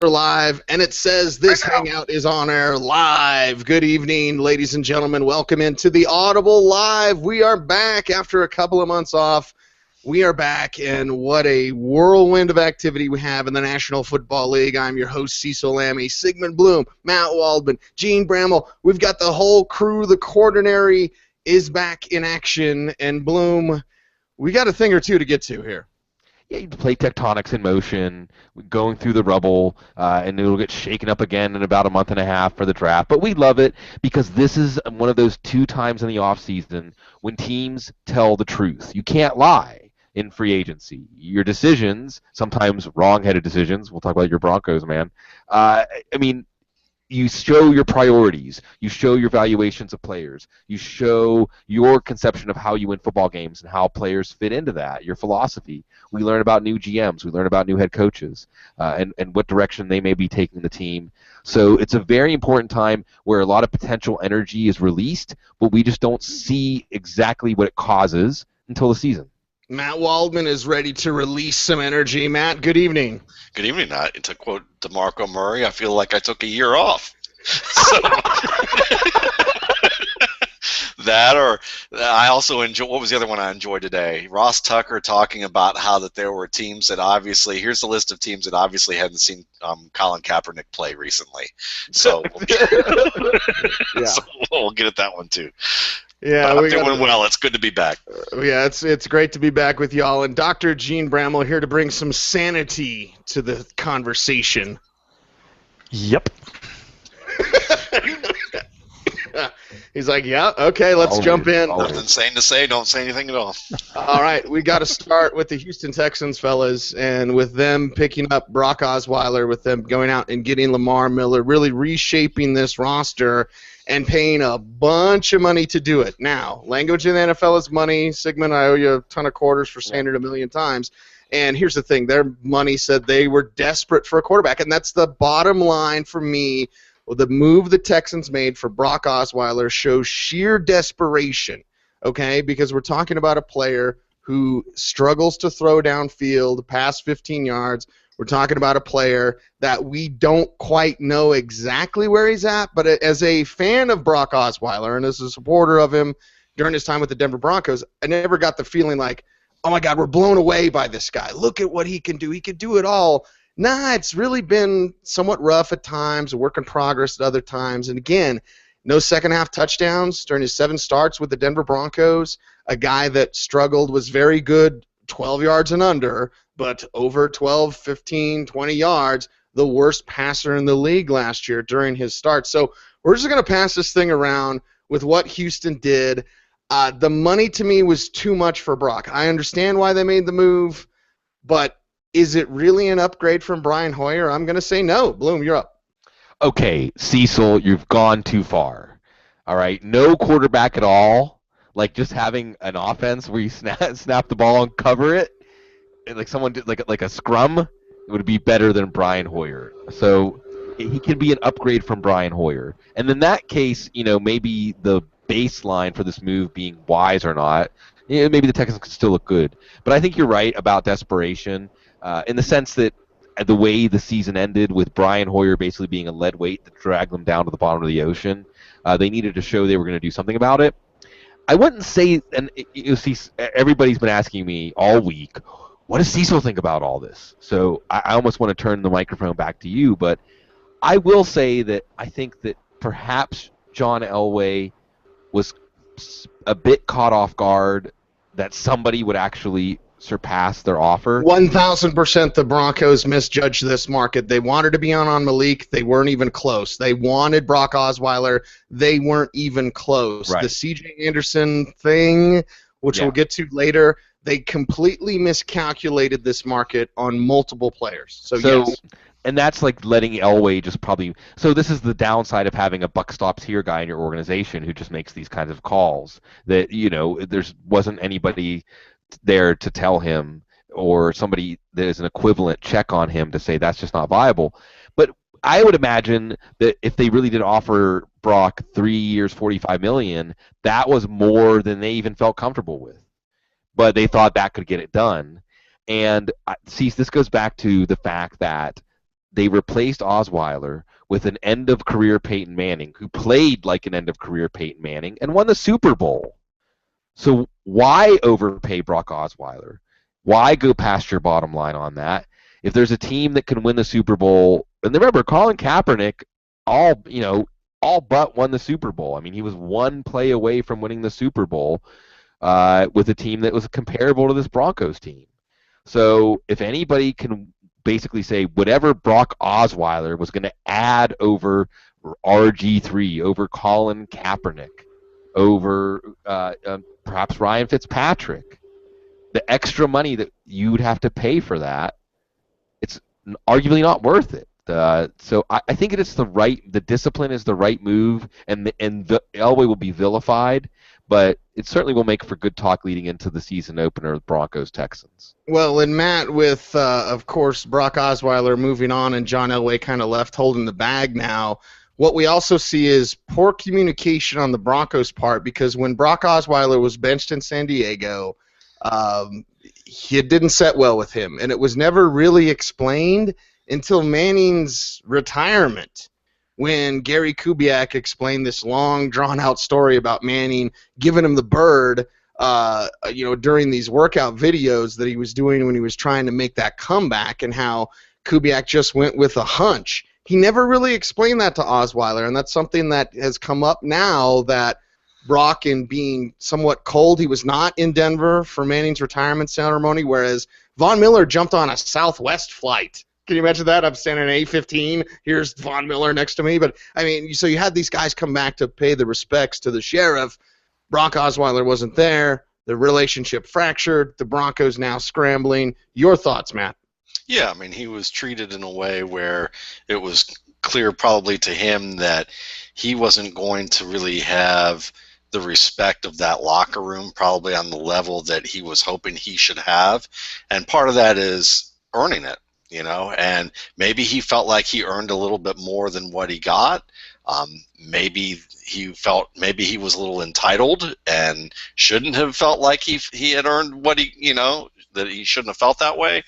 We're live, and it says this hangout is on air live. Good evening, ladies and gentlemen. Welcome into the Audible Live. We are back after a couple of months off. We are back, and what a whirlwind of activity we have in the National Football League. I'm your host, Cecil Lammy, Sigmund Bloom, Matt Waldman, Gene Bramall. We've got the whole crew. The Quaternary is back in action, and Bloom, we got a thing or two to get to here. Yeah, you play tectonics in motion, going through the rubble, and it'll get shaken up again in about a month and a half for the draft. But we love it because this is one of those two times in the offseason when teams tell the truth. You can't lie in free agency. Your decisions, sometimes wrong-headed decisions, we'll talk about your Broncos, man. You show your priorities. You show your valuations of players. You show your conception of how you win football games and how players fit into that, your philosophy. We learn about new GMs. We learn about new head coaches and what direction they may be taking the team. So it's a very important time where a lot of potential energy is released, but we just don't see exactly what it causes until the season. Matt Waldman is ready to release some energy. Matt, good evening. Good evening. To quote DeMarco Murray, I feel like I took a year off. So that, or I also enjoy. What was the other one I enjoyed today? Ross Tucker talking about how that there were teams that obviously. Here's the list of teams that obviously hadn't seen Colin Kaepernick play recently. So, so we'll get at that one too. Yeah, we're doing well. It's good to be back. Yeah, it's great to be back with y'all. And Dr. Gene Bramall here to bring some sanity to the conversation. Yep. He's like, yeah, okay, let's jump in. Nothing sane to say. Don't say anything at all. All right, we got to start with the Houston Texans, fellas, and with them picking up Brock Osweiler, with them going out and getting Lamar Miller, really reshaping this roster and paying a bunch of money to do it. Now, language in the NFL is money. Sigmund, I owe you a ton of quarters for saying it a million times. And here's the thing. Their money said they were desperate for a quarterback, and that's the bottom line for me. Well, the move the Texans made for Brock Osweiler shows sheer desperation, okay, because we're talking about a player who struggles to throw downfield past 15 yards. We're talking about a player that we don't quite know exactly where he's at, but as a fan of Brock Osweiler and as a supporter of him during his time with the Denver Broncos, I never got the feeling like, oh, my God, we're blown away by this guy. Look at what he can do. He can do it all. Nah, it's really been somewhat rough at times, a work in progress at other times. And, again, no second-half touchdowns during his 7 starts with the Denver Broncos. A guy that struggled, was very good 12 yards and under, but over 12, 15, 20 yards, the worst passer in the league last year during his start. So we're just going to pass this thing around with what Houston did. The money to me was too much for Brock. I understand why they made the move, but is it really an upgrade from Brian Hoyer? I'm going to say no. Bloom, you're up. Okay, Cecil, you've gone too far. All right, no quarterback at all. Like just having an offense where you snap the ball and cover it, like someone did like a scrum, it would be better than Brian Hoyer. So he can be an upgrade from Brian Hoyer. And in that case, maybe the baseline for this move being wise or not, maybe the Texans could still look good. But I think you're right about desperation in the sense that the way the season ended with Brian Hoyer basically being a lead weight that dragged them down to the bottom of the ocean, they needed to show they were going to do something about it. I wouldn't say, and you see, everybody's been asking me all week, what does Cecil think about all this? So I almost want to turn the microphone back to you, but I will say that I think that perhaps John Elway was a bit caught off guard that somebody would actually surpass their offer. 1,000% the Broncos misjudged this market. They wanted to be on Malik. They weren't even close. They wanted Brock Osweiler. They weren't even close. Right. The C.J. Anderson thing, which we'll get to later, they completely miscalculated this market on multiple players. So yes. And that's like letting Elway just probably – so this is the downside of having a buck stops here guy in your organization who just makes these kinds of calls that, there wasn't anybody – there to tell him, or somebody that is an equivalent check on him to say that's just not viable. But I would imagine that if they really did offer Brock 3 years, $45 million, that was more than they even felt comfortable with. But they thought that could get it done. And see, this goes back to the fact that they replaced Osweiler with an end-of-career Peyton Manning, who played like an end-of-career Peyton Manning and won the Super Bowl. So why overpay Brock Osweiler? Why go past your bottom line on that? If there's a team that can win the Super Bowl, and remember, Colin Kaepernick all but won the Super Bowl. I mean, he was one play away from winning the Super Bowl with a team that was comparable to this Broncos team. So if anybody can basically say whatever Brock Osweiler was going to add over RG3, over Colin Kaepernick, over perhaps Ryan Fitzpatrick, the extra money that you would have to pay for that, it's arguably not worth it. So I think the discipline is the right move, and the Elway will be vilified, but it certainly will make for good talk leading into the season opener of Broncos-Texans. Well, and Matt, with, of course, Brock Osweiler moving on and John Elway kind of left holding the bag now, what we also see is poor communication on the Broncos' part, because when Brock Osweiler was benched in San Diego, it didn't set well with him, and it was never really explained until Manning's retirement, when Gary Kubiak explained this long, drawn-out story about Manning giving him the bird, during these workout videos that he was doing when he was trying to make that comeback, and how Kubiak just went with a hunch. He never really explained that to Osweiler, and that's something that has come up now that Brock, in being somewhat cold, he was not in Denver for Manning's retirement ceremony, whereas Von Miller jumped on a Southwest flight. Can you imagine that? I'm standing in A-15. Here's Von Miller next to me. But, I mean, so you had these guys come back to pay the respects to the sheriff. Brock Osweiler wasn't there. The relationship fractured. The Broncos now scrambling. Your thoughts, Matt? Yeah, I mean, he was treated in a way where it was clear probably to him that he wasn't going to really have the respect of that locker room, probably on the level that he was hoping he should have. And part of that is earning it. And maybe he felt like he earned a little bit more than what he got. Maybe he felt maybe he was a little entitled and shouldn't have felt like he had earned what that he shouldn't have felt that way.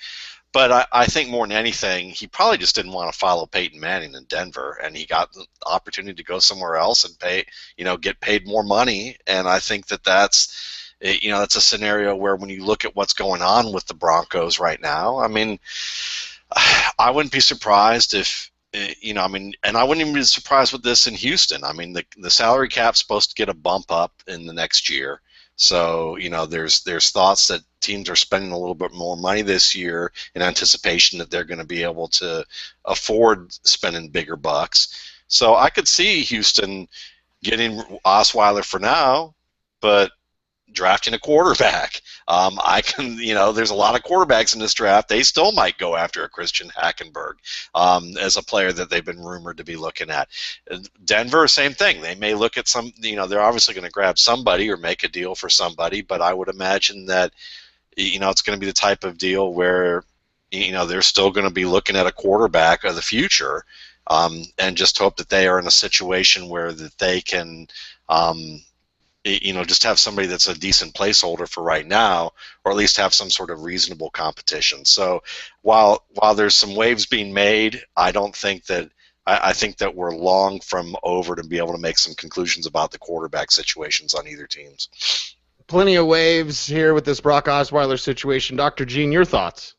But I think more than anything, he probably just didn't want to follow Peyton Manning in Denver, and he got the opportunity to go somewhere else and get paid more money. And I think that's a scenario where when you look at what's going on with the Broncos right now, I mean, I wouldn't be surprised if, and I wouldn't even be surprised with this in Houston. I mean, the salary cap's supposed to get a bump up in the next year. So, there's thoughts that teams are spending a little bit more money this year in anticipation that they're going to be able to afford spending bigger bucks. So I could see Houston getting Osweiler for now, but drafting a quarterback. There's a lot of quarterbacks in this draft. They still might go after a Christian Hackenberg as a player that they've been rumored to be looking at. Denver, same thing. They may look at they're obviously going to grab somebody or make a deal for somebody, but I would imagine that, it's going to be the type of deal where, they're still going to be looking at a quarterback of the future, and just hope that they are in a situation where that they can, just have somebody that's a decent placeholder for right now, or at least have some sort of reasonable competition. So while there's some waves being made, I think that we're long from over to be able to make some conclusions about the quarterback situations on either teams. Plenty of waves here with this Brock Osweiler situation. Dr. Gene, your thoughts?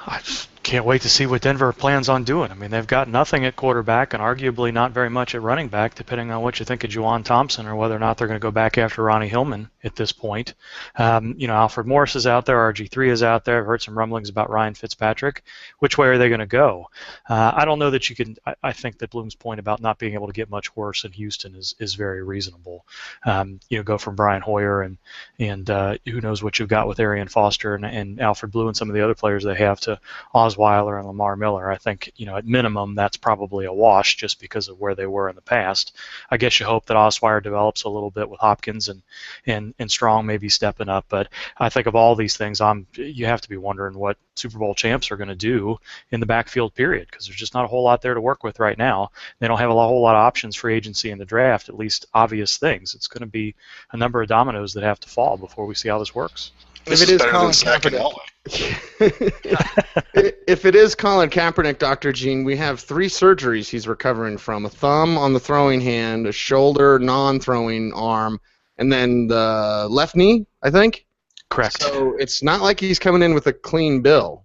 I just can't wait to see what Denver plans on doing. I mean, they've got nothing at quarterback and arguably not very much at running back, depending on what you think of Juwan Thompson or whether or not they're going to go back after Ronnie Hillman at this point. Alfred Morris is out there. RG3 is out there. I've heard some rumblings about Ryan Fitzpatrick. Which way are they going to go? I don't know that you can. I think that Bloom's point about not being able to get much worse in Houston is very reasonable. Go from Brian Hoyer and who knows what you've got with Arian Foster and Alfred Blue and some of the other players they have to Osweiler and Lamar Miller. I think, at minimum, that's probably a wash just because of where they were in the past. I guess you hope that Osweiler develops a little bit with Hopkins and Strong maybe stepping up. But I think of all these things, you have to be wondering what Super Bowl champs are going to do in the backfield period, because there's just not a whole lot there to work with right now. They don't have a whole lot of options for agency in the draft, at least obvious things. It's going to be a number of dominoes that have to fall before we see how this works. This is better than Sack and Elway. If it is Colin Kaepernick, Dr. Gene, we have 3 surgeries he's recovering from: a thumb on the throwing hand, a shoulder non-throwing arm, and then the left knee, I think. Correct. So it's not like he's coming in with a clean bill.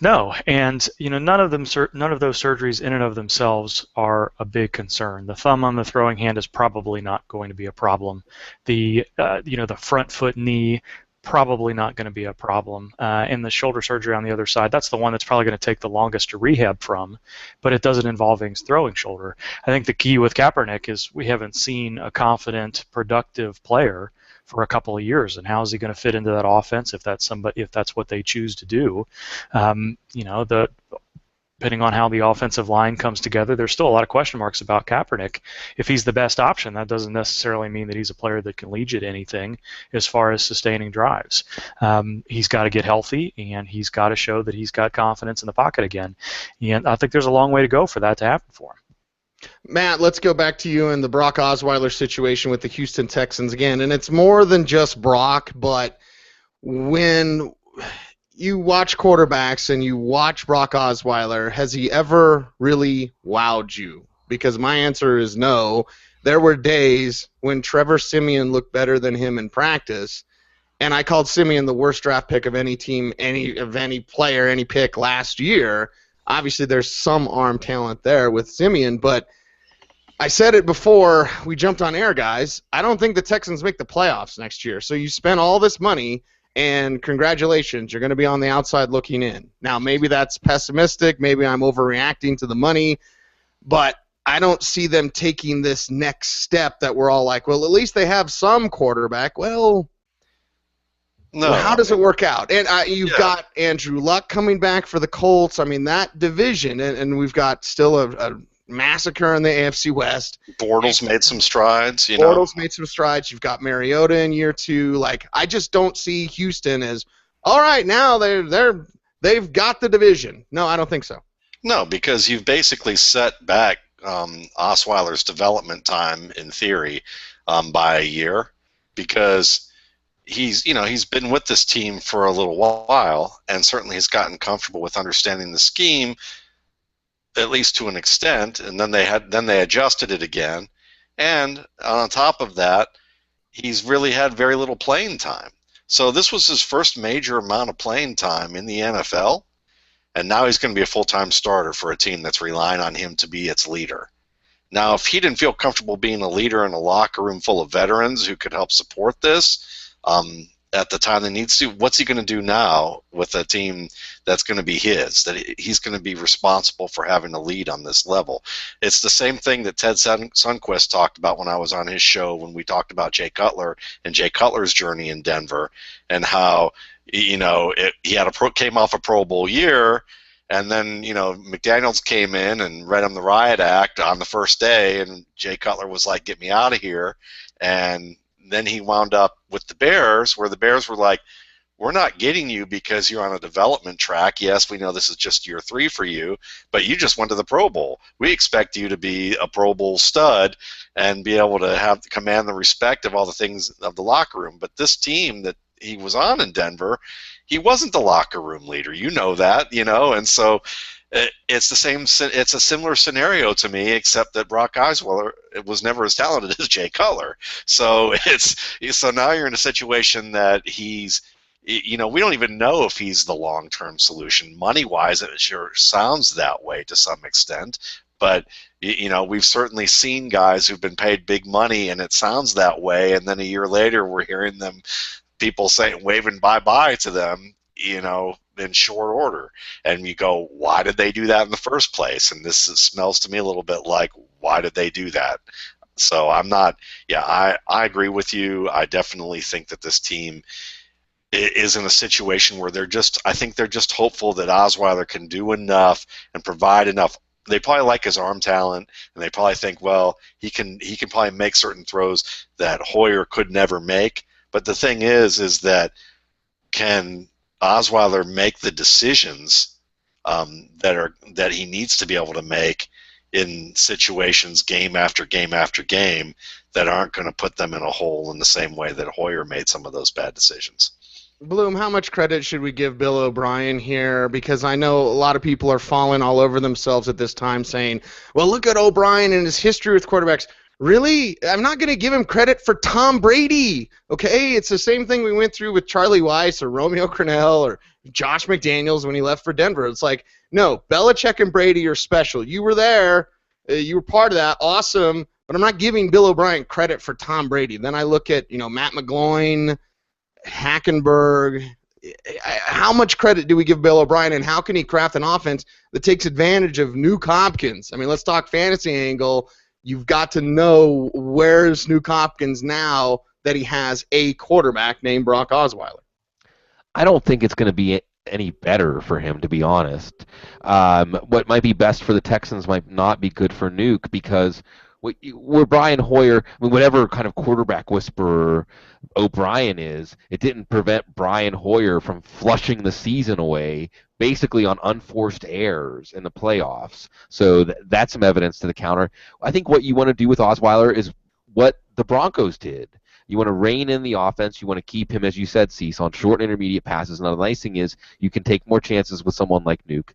No, and none of those surgeries in and of themselves are a big concern. The thumb on the throwing hand is probably not going to be a problem. The the front foot knee, probably not going to be a problem. And the shoulder surgery on the other side, that's the one that's probably going to take the longest to rehab from, but it doesn't involve his throwing shoulder. I think the key with Kaepernick is we haven't seen a confident, productive player for a couple of years, and how is he going to fit into that offense if that's what they choose to do? Depending on how the offensive line comes together, there's still a lot of question marks about Kaepernick. If he's the best option, that doesn't necessarily mean that he's a player that can lead you to anything as far as sustaining drives. He's got to get healthy, and he's got to show that he's got confidence in the pocket again. And I think there's a long way to go for that to happen for him. Matt, let's go back to you and the Brock Osweiler situation with the Houston Texans again. And it's more than just Brock, but when you watch quarterbacks and you watch Brock Osweiler, has he ever really wowed you? Because my answer is no. There were days when Trevor Siemian looked better than him in practice, and I called Siemian the worst draft pick of any team, any player, any pick last year. Obviously, there's some arm talent there with Siemian, but I said it before we jumped on air, guys. I don't think the Texans make the playoffs next year. So you spent all this money, and congratulations, you're going to be on the outside looking in. Now, maybe that's pessimistic. Maybe I'm overreacting to the money, but I don't see them taking this next step that we're all like, well, at least they have some quarterback. Well, No. how does it work out? And you've got Andrew Luck coming back for the Colts. I mean, that division, and we've got still a massacre in the AFC West. Bortles made some strides. Bortles made some strides. You've got Mariota in year 2. Like, I just don't see Houston as, all right, now they've got the division. No, I don't think so. No, because you've basically set back Osweiler's development time in theory by a year, because he's been with this team for a little while, and certainly has gotten comfortable with understanding the scheme, at least to an extent, and then they adjusted it again, and on top of that, he's really had very little playing time. So this was his first major amount of playing time in the NFL, and now he's going to be a full-time starter for a team that's relying on him to be its leader. Now, if he didn't feel comfortable being a leader in a locker room full of veterans who could help support this at the time that needs to, what's he going to do now with a team that's going to be his, that he's going to be responsible for having a lead on this level? It's the same thing that Ted Sundquist talked about when I was on his show when we talked about Jay Cutler and Jay Cutler's journey in Denver, and how he came off a Pro Bowl year, and then McDaniels came in and read him the riot act on the first day, and Jay Cutler was like, "Get me out of here," and then he wound up with the Bears, where the Bears were like, "We're not getting you because you're on a development track. Yes, we know this is just year 3 for you, but you just went to the Pro Bowl. We expect you to be a Pro Bowl stud and be able to command the respect of all the things of the locker room." But this team that he was on in Denver, he wasn't the locker room leader. You know that, and so it's the same. It's a similar scenario to me, except that Brock Osweiler was never as talented as Jay Cutler. So now you're in a situation that he's, we don't even know if he's the long-term solution. Money-wise, it sure sounds that way to some extent, but we've certainly seen guys who've been paid big money, and it sounds that way, and then a year later we're hearing people waving bye-bye to them, in short order. And you go, why did they do that in the first place? And this smells to me a little bit like, why did they do that? So I agree with you. I definitely think that this team is in a situation where I think they're just hopeful that Osweiler can do enough and provide enough. They probably like his arm talent, and they probably think, well, he can probably make certain throws that Hoyer could never make. But the thing is that can Osweiler make the decisions that he needs to be able to make in situations game after game after game that aren't going to put them in a hole in the same way that Hoyer made some of those bad decisions? Bloom, how much credit should we give Bill O'Brien here? Because I know a lot of people are falling all over themselves at this time saying, well, look at O'Brien and his history with quarterbacks. Really? I'm not going to give him credit for Tom Brady, okay? It's the same thing we went through with Charlie Weiss or Romeo Crennel or Josh McDaniels when he left for Denver. It's like, no, Belichick and Brady are special. You were there. You were part of that. Awesome. But I'm not giving Bill O'Brien credit for Tom Brady. Then I look at, Matt McGloin, Hackenberg. How much credit do we give Bill O'Brien, and how can he craft an offense that takes advantage of Nuke Hopkins? I mean, let's talk fantasy angle. You've got to know where's Nuke Hopkins now that he has a quarterback named Brock Osweiler. I don't think it's going to be any better for him, to be honest. What might be best for the Texans might not be good for Nuke, because where Brian Hoyer, whatever kind of quarterback whisperer O'Brien is, it didn't prevent Brian Hoyer from flushing the season away basically on unforced errors in the playoffs. So that's some evidence to the counter. I think what you want to do with Osweiler is what the Broncos did. You want to rein in the offense. You want to keep him, as you said, Cease, on short and intermediate passes. And the nice thing is you can take more chances with someone like Nuke.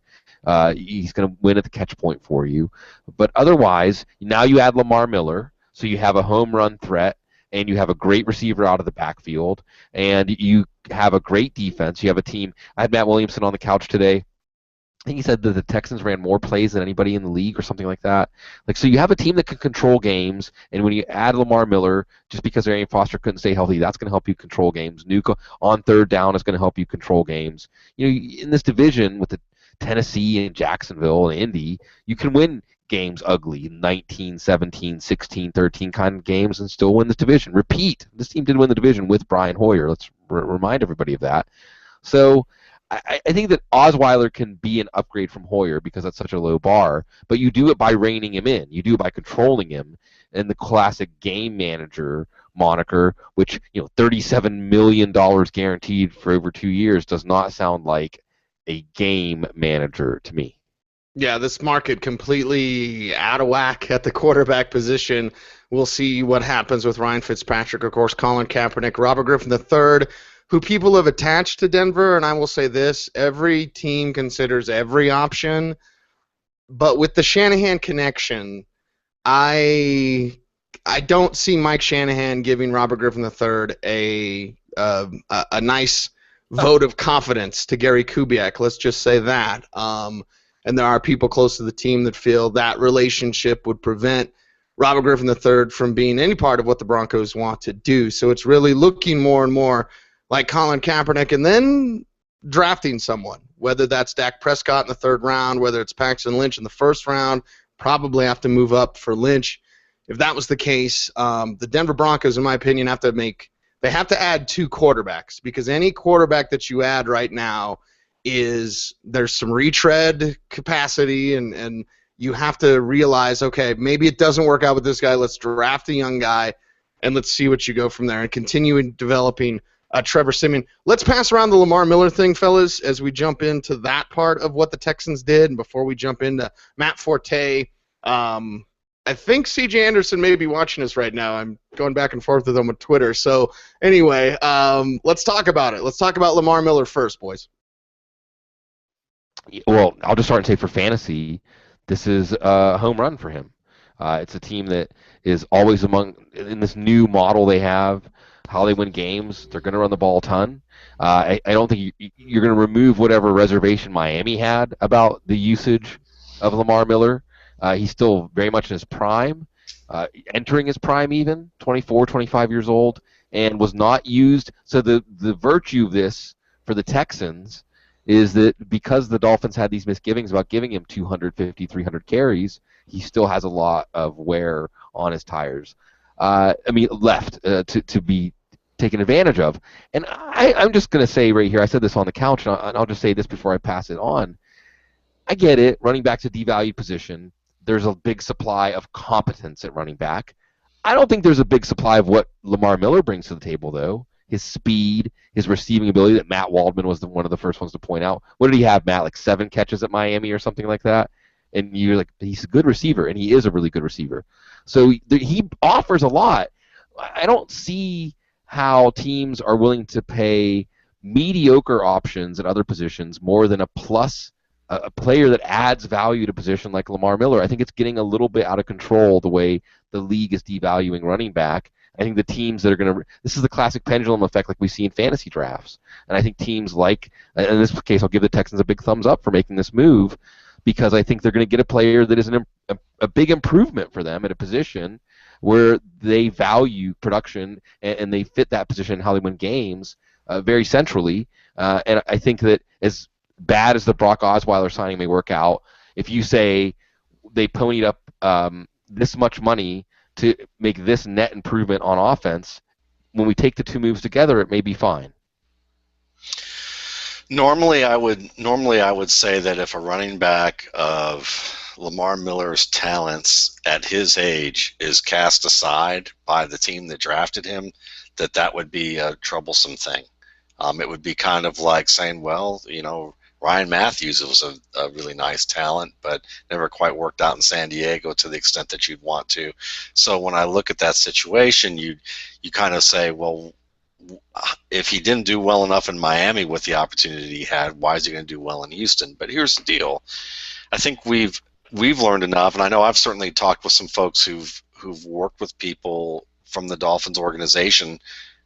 He's going to win at the catch point for you. But otherwise, now you add Lamar Miller, so you have a home run threat, and you have a great receiver out of the backfield, and you have a great defense. You have a team. I had Matt Williamson on the couch today. I think he said that the Texans ran more plays than anybody in the league or something like that. So you have a team that can control games, and when you add Lamar Miller, just because Arian Foster couldn't stay healthy, that's going to help you control games. Nuke on third down is going to help you control games. In this division with the Tennessee and Jacksonville and Indy, you can win games ugly, 19, 17, 16, 13 kind of games, and still win this division. Repeat, this team did win the division with Brian Hoyer. Let's remind everybody of that. So I think that Osweiler can be an upgrade from Hoyer because that's such a low bar, but you do it by reining him in. You do it by controlling him, and the classic game manager moniker, which $37 million guaranteed for over 2 years, does not sound like a game manager to me. Yeah, this market completely out of whack at the quarterback position. We'll see what happens with Ryan Fitzpatrick, of course, Colin Kaepernick, Robert Griffin III, who people have attached to Denver, and I will say this, every team considers every option, but with the Shanahan connection, I don't see Mike Shanahan giving Robert Griffin III a nice vote of confidence to Gary Kubiak. Let's just say that. And there are people close to the team that feel that relationship would prevent Robert Griffin III from being any part of what the Broncos want to do. So it's really looking more and more like Colin Kaepernick and then drafting someone, whether that's Dak Prescott in the third round, whether it's Paxton Lynch in the first round, probably have to move up for Lynch. If that was the case, the Denver Broncos, in my opinion, have to add 2 quarterbacks, because any quarterback that you add right now there's some retread capacity, and you have to realize, okay, maybe it doesn't work out with this guy. Let's draft a young guy, and let's see what you go from there, and continue developing Trevor Siemian. Let's pass around the Lamar Miller thing, fellas, as we jump into that part of what the Texans did, and before we jump into Matt Forte. I think C.J. Anderson may be watching us right now. I'm going back and forth with him on Twitter. So anyway, let's talk about it. Let's talk about Lamar Miller first, boys. Well, I'll just start and say for fantasy, this is a home run for him. It's a team that is always in this new model they have, how they win games. They're going to run the ball a ton. I don't think you're going to remove whatever reservation Miami had about the usage of Lamar Miller. He's still very much in his prime, entering his prime even, 24, 25 years old, and was not used. So the virtue of this for the Texans is that because the Dolphins had these misgivings about giving him 250, 300 carries, he still has a lot of wear on his tires. Left to be taken advantage of. And I'm just going to say right here, I said this on the couch, and I'll just say this before I pass it on. I get it, running back's a devalued position. There's a big supply of competence at running back. I don't think there's a big supply of what Lamar Miller brings to the table, though. His speed, his receiving ability that Matt Waldman was one of the first ones to point out. What did he have, Matt? Like 7 catches at Miami or something like that? And you're like, he's a good receiver, and he is a really good receiver. So he offers a lot. I don't see how teams are willing to pay mediocre options at other positions more than a player that adds value to a position like Lamar Miller. I think it's getting a little bit out of control the way the league is devaluing running back. I think the teams that are going to – this is the classic pendulum effect like we see in fantasy drafts. And I think teams like – in this case, I'll give the Texans a big thumbs up for making this move because I think they're going to get a player that is a big improvement for them at a position where they value production and they fit that position how they win games very centrally. And I think that as bad as the Brock Osweiler signing may work out, if you say they ponied up this much money to make this net improvement on offense, when we take the two moves together, it may be fine. Normally, I would say that if a running back of Lamar Miller's talents at his age is cast aside by the team that drafted him, that would be a troublesome thing. It would be kind of like saying, well, Ryan Matthews was a really nice talent, but never quite worked out in San Diego to the extent that you'd want to. So when I look at that situation, you kind of say, well, if he didn't do well enough in Miami with the opportunity he had, why is he going to do well in Houston? But here's the deal. I think we've learned enough, and I know I've certainly talked with some folks who've worked with people from the Dolphins organization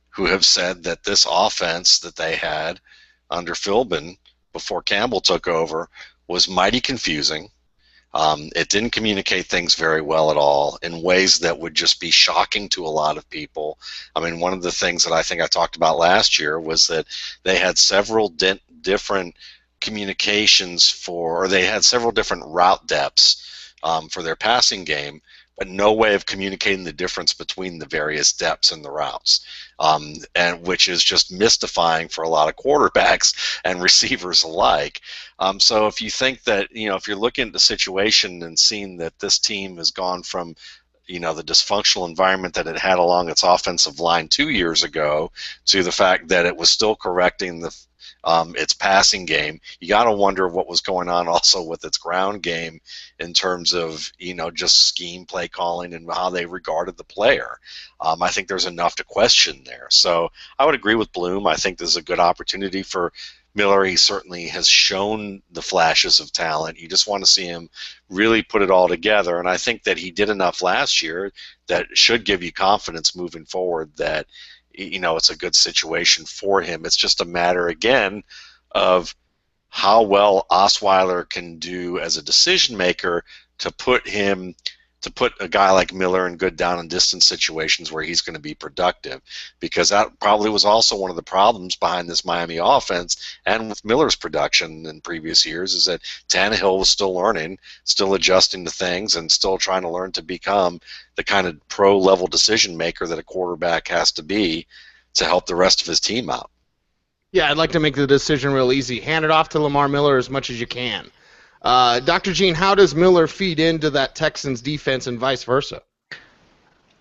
who have said that this offense that they had under Philbin before Campbell took over was mighty confusing. It didn't communicate things very well at all in ways that would just be shocking to a lot of people. I mean, one of the things that I think I talked about last year was that they had several different communications or they had several different route depths for their passing game, but no way of communicating the difference between the various depths in the routes, and which is just mystifying for a lot of quarterbacks and receivers alike. So if you think that, if you're looking at the situation and seeing that this team has gone from, the dysfunctional environment that it had along its offensive line 2 years ago to the fact that it was still correcting its passing game, you got to wonder what was going on also with its ground game in terms of, just scheme play calling and how they regarded the player. I think there's enough to question there. So I would agree with Bloom. I think this is a good opportunity for Miller. He certainly has shown the flashes of talent. You just want to see him really put it all together. And I think that he did enough last year that should give you confidence moving forward that it's a good situation for him. It's just a matter, again, of how well Osweiler can do as a decision maker to put a guy like Miller in good down and distance situations where he's going to be productive, because that probably was also one of the problems behind this Miami offense and with Miller's production in previous years, is that Tannehill was still learning, still adjusting to things, and still trying to learn to become the kind of pro-level decision maker that a quarterback has to be to help the rest of his team out. Yeah, I'd like to make the decision real easy. Hand it off to Lamar Miller as much as you can. Dr. Gene, how does Miller feed into that Texans defense and vice versa?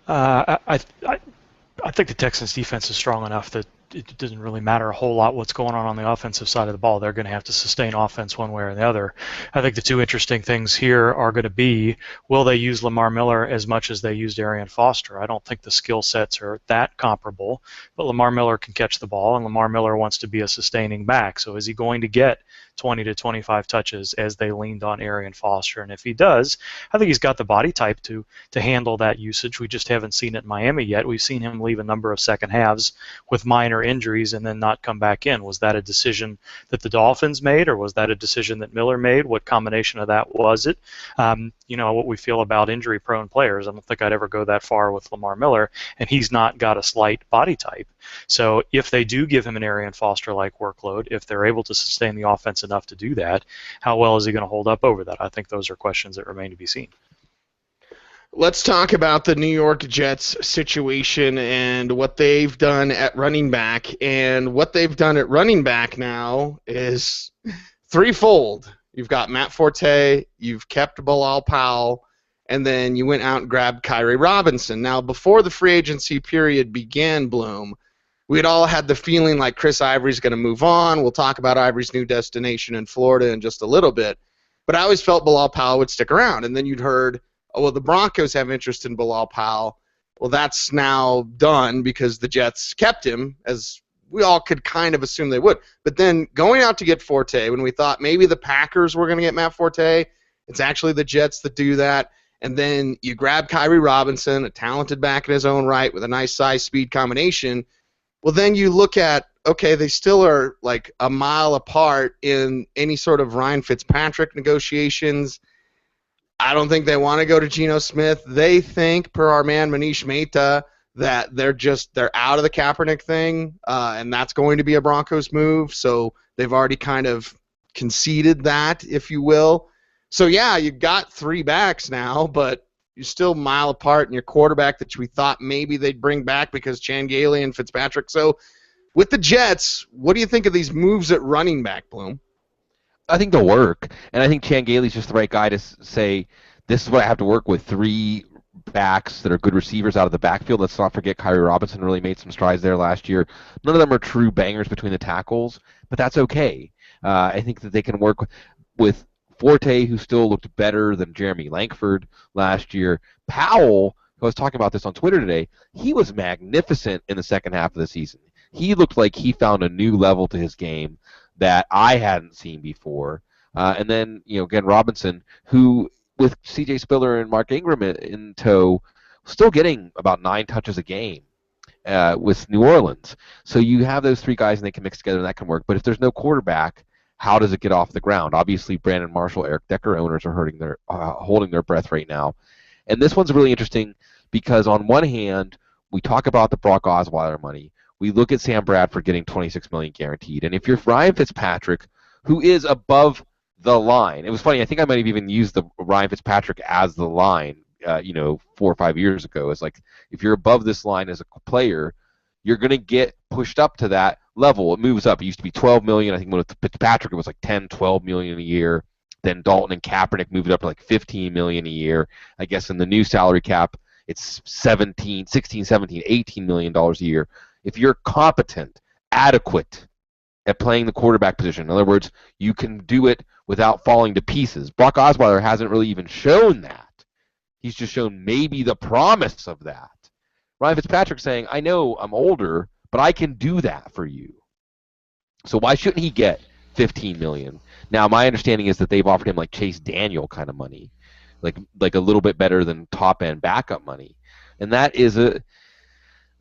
I think the Texans defense is strong enough that it doesn't really matter a whole lot what's going on the offensive side of the ball. They're going to have to sustain offense one way or the other. I think the two interesting things here are going to be, will they use Lamar Miller as much as they used Arian Foster? I don't think the skill sets are that comparable, but Lamar Miller can catch the ball, and Lamar Miller wants to be a sustaining back. So is he going to get 20 to 25 touches as they leaned on Arian Foster? And if he does, I think he's got the body type to handle that usage. We just haven't seen it in Miami yet. We've seen him leave a number of second halves with minor injuries and then not come back in. Was that a decision that the Dolphins made, or was that a decision that Miller made? What combination of that was it? What we feel about injury-prone players, I don't think I'd ever go that far with Lamar Miller, and he's not got a slight body type. So if they do give him an Arian Foster-like workload, if they're able to sustain the offense enough to do that, how well is he going to hold up over that? I think those are questions that remain to be seen. Let's talk about the New York Jets situation and what they've done at running back. And what they've done at running back now is threefold. You've got Matt Forte, you've kept Bilal Powell, and then you went out and grabbed Kyrie Robinson. Now, before the free agency period began, Bloom, we had all had the feeling like Chris Ivory's going to move on. We'll talk about Ivory's new destination in Florida in just a little bit. But I always felt Bilal Powell would stick around. And then you'd heard, oh, well, the Broncos have interest in Bilal Powell. Well, that's now done because the Jets kept him, as we all could kind of assume they would. But then going out to get Forte, when we thought maybe the Packers were going to get Matt Forte, it's actually the Jets that do that. And then you grab Kyrie Robinson, a talented back in his own right with a nice size-speed combination. Well, then you look at, okay, they still are like a mile apart in any sort of Ryan Fitzpatrick negotiations. I don't think they want to go to Geno Smith. They think, per our man Manish Mehta, that they're out of the Kaepernick thing, and that's going to be a Broncos move. So they've already kind of conceded that, if you will. So yeah, you've got 3 backs now, but you're still a mile apart in your quarterback that we thought maybe they'd bring back because Changeli and Fitzpatrick. So with the Jets, what do you think of these moves at running back, Bloom? I think they'll work, and I think Changeli's just the right guy to say, this is what I have to work with, 3 backs that are good receivers out of the backfield. Let's not forget Kyrie Robinson really made some strides there last year. None of them are true bangers between the tackles, but that's okay. I think that they can work with Forte, who still looked better than Jeremy Langford last year. Powell, who I was talking about this on Twitter today, he was magnificent in the second half of the season. He looked like he found a new level to his game that I hadn't seen before. And then, again, Robinson, who with C.J. Spiller and Mark Ingram in tow, still getting about 9 touches a game with New Orleans. So you have those 3 guys, and they can mix together, and that can work. But if there's no quarterback, how does it get off the ground? Obviously, Brandon Marshall, Eric Decker owners are holding their breath right now. And this one's really interesting because on one hand, we talk about the Brock Osweiler money. We look at Sam Bradford getting $26 million guaranteed. And if you're Ryan Fitzpatrick, who is above the line, it was funny, I think I might have even used the Ryan Fitzpatrick as the line, 4 or 5 years ago. It's like, if you're above this line as a player, you're going to get pushed up to that level. It moves up. It used to be $12 million. I think with Fitzpatrick, it was like $10, $12 million a year. Then Dalton and Kaepernick moved it up to like $15 million a year. I guess in the new salary cap, it's $16, $17, $18 million a year. If you're competent, adequate at playing the quarterback position, in other words, you can do it without falling to pieces. Brock Osweiler hasn't really even shown that. He's just shown maybe the promise of that. Ryan Fitzpatrick saying, I know I'm older, but I can do that for you. So why shouldn't he get $15 million? Now, my understanding is that they've offered him like Chase Daniel kind of money, like a little bit better than top-end backup money. And that is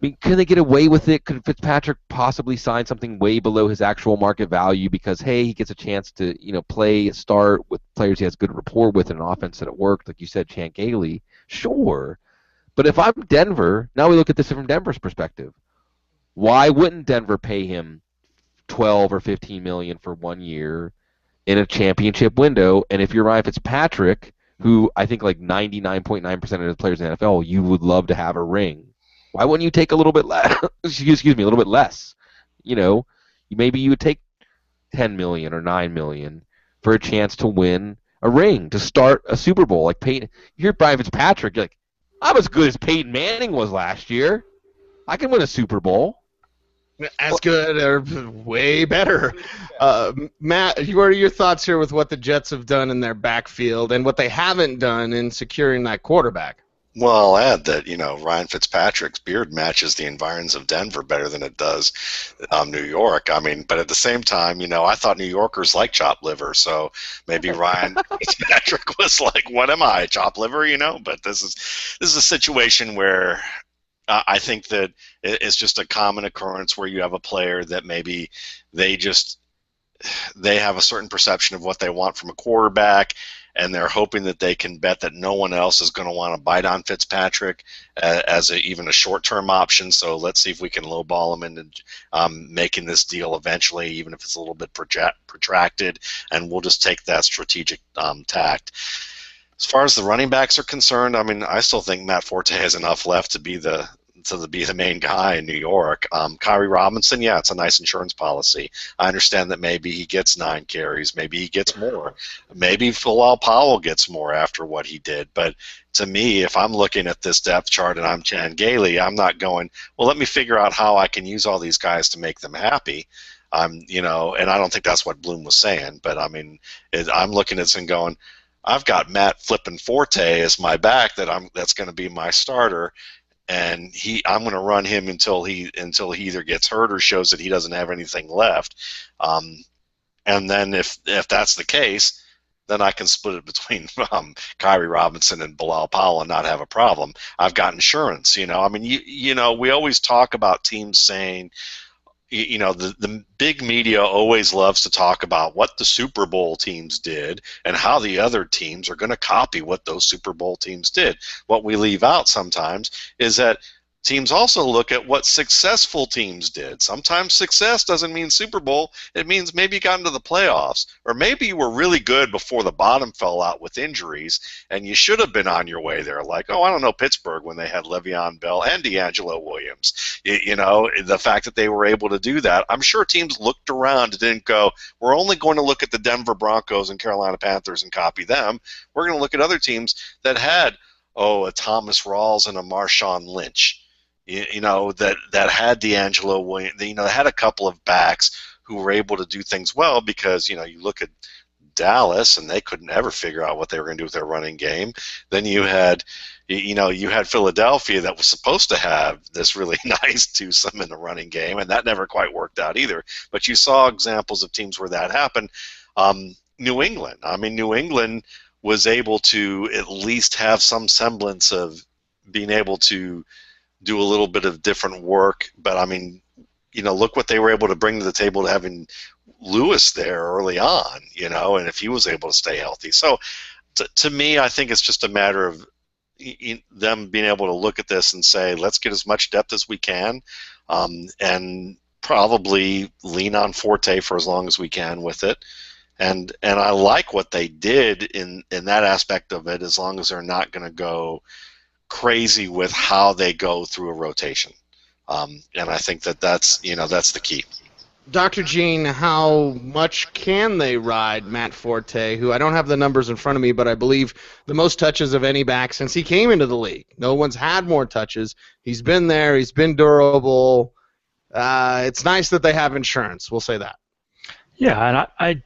can they get away with it? Could Fitzpatrick possibly sign something way below his actual market value because, hey, he gets a chance to, start with players he has good rapport with in an offense that it worked, like you said, Changeli? Sure. But if I'm Denver, now we look at this from Denver's perspective. Why wouldn't Denver pay him $12 or $15 million for 1 year in a championship window? And if you're Ryan Fitzpatrick, who I think like 99.9% of the players in the NFL, you would love to have a ring. Why wouldn't you take a little bit less? Excuse me, a little bit less. Maybe you would take $10 million or $9 million for a chance to win a ring, to start a Super Bowl. Like Peyton, you're Brian Fitzpatrick. You're like, I'm as good as Peyton Manning was last year. I can win a Super Bowl. As good or way better. Matt, what are your thoughts here with what the Jets have done in their backfield and what they haven't done in securing that quarterback? Well, I'll add that, Ryan Fitzpatrick's beard matches the environs of Denver better than it does New York. I mean, but at the same time, I thought New Yorkers like chopped liver, so maybe Ryan Fitzpatrick was like, what am I, chopped liver, But this is a situation where I think that it's just a common occurrence where you have a player that maybe they have a certain perception of what they want from a quarterback, and they're hoping that they can bet that no one else is going to want to bite on Fitzpatrick as even a short-term option. So let's see if we can lowball him into making this deal eventually, even if it's a little bit protracted, and we'll just take that strategic tact. As far as the running backs are concerned, I mean, I still think Matt Forte has enough left to be the main guy in New York. Kyrie Robinson, yeah, it's a nice insurance policy. I understand that maybe he gets 9 carries, maybe he gets more, maybe Bilal Powell gets more after what he did. But to me, if I'm looking at this depth chart and I'm Changeli, I'm not going, well, let me figure out how I can use all these guys to make them happy. And I don't think that's what Bloom was saying, but I mean, I'm looking at this and going, I've got Matt flipping Forte as my back that's going to be my starter. and I'm going to run him until he either gets hurt or shows that he doesn't have anything left. And then if that's the case, then I can split it between Kyrie Robinson and Bilal Powell and not have a problem. I've got insurance, I mean, we always talk about teams saying, the big media always loves to talk about what the Super Bowl teams did and how the other teams are going to copy what those Super Bowl teams did. What we leave out sometimes is that teams also look at what successful teams did. Sometimes success doesn't mean Super Bowl. It means maybe you got into the playoffs, or maybe you were really good before the bottom fell out with injuries, and you should have been on your way there. Like, I don't know, Pittsburgh when they had Le'Veon Bell and D'Angelo Williams. The fact that they were able to do that, I'm sure teams looked around and didn't go, we're only going to look at the Denver Broncos and Carolina Panthers and copy them. We're going to look at other teams that had, a Thomas Rawls and a Marshawn Lynch. That had D'Angelo Williams, they had a couple of backs who were able to do things well because, you look at Dallas and they couldn't ever figure out what they were going to do with their running game. Then you had Philadelphia that was supposed to have this really nice twosome in the running game, and that never quite worked out either. But you saw examples of teams where that happened. New England was able to at least have some semblance of being able to do a little bit of different work, but look what they were able to bring to the table to having Lewis there early on, and if he was able to stay healthy. So to me, I think it's just a matter of them being able to look at this and say, let's get as much depth as we can, and probably lean on Forte for as long as we can with it. And I like what they did in that aspect of it, as long as they're not going to go crazy with how they go through a rotation, and I think that's the key. Dr. Gene, how much can they ride Matt Forte, who I don't have the numbers in front of me, but I believe the most touches of any back since he came into the league? No one's had more touches. He's been there. He's been durable. It's nice that they have insurance. We'll say that. Yeah, and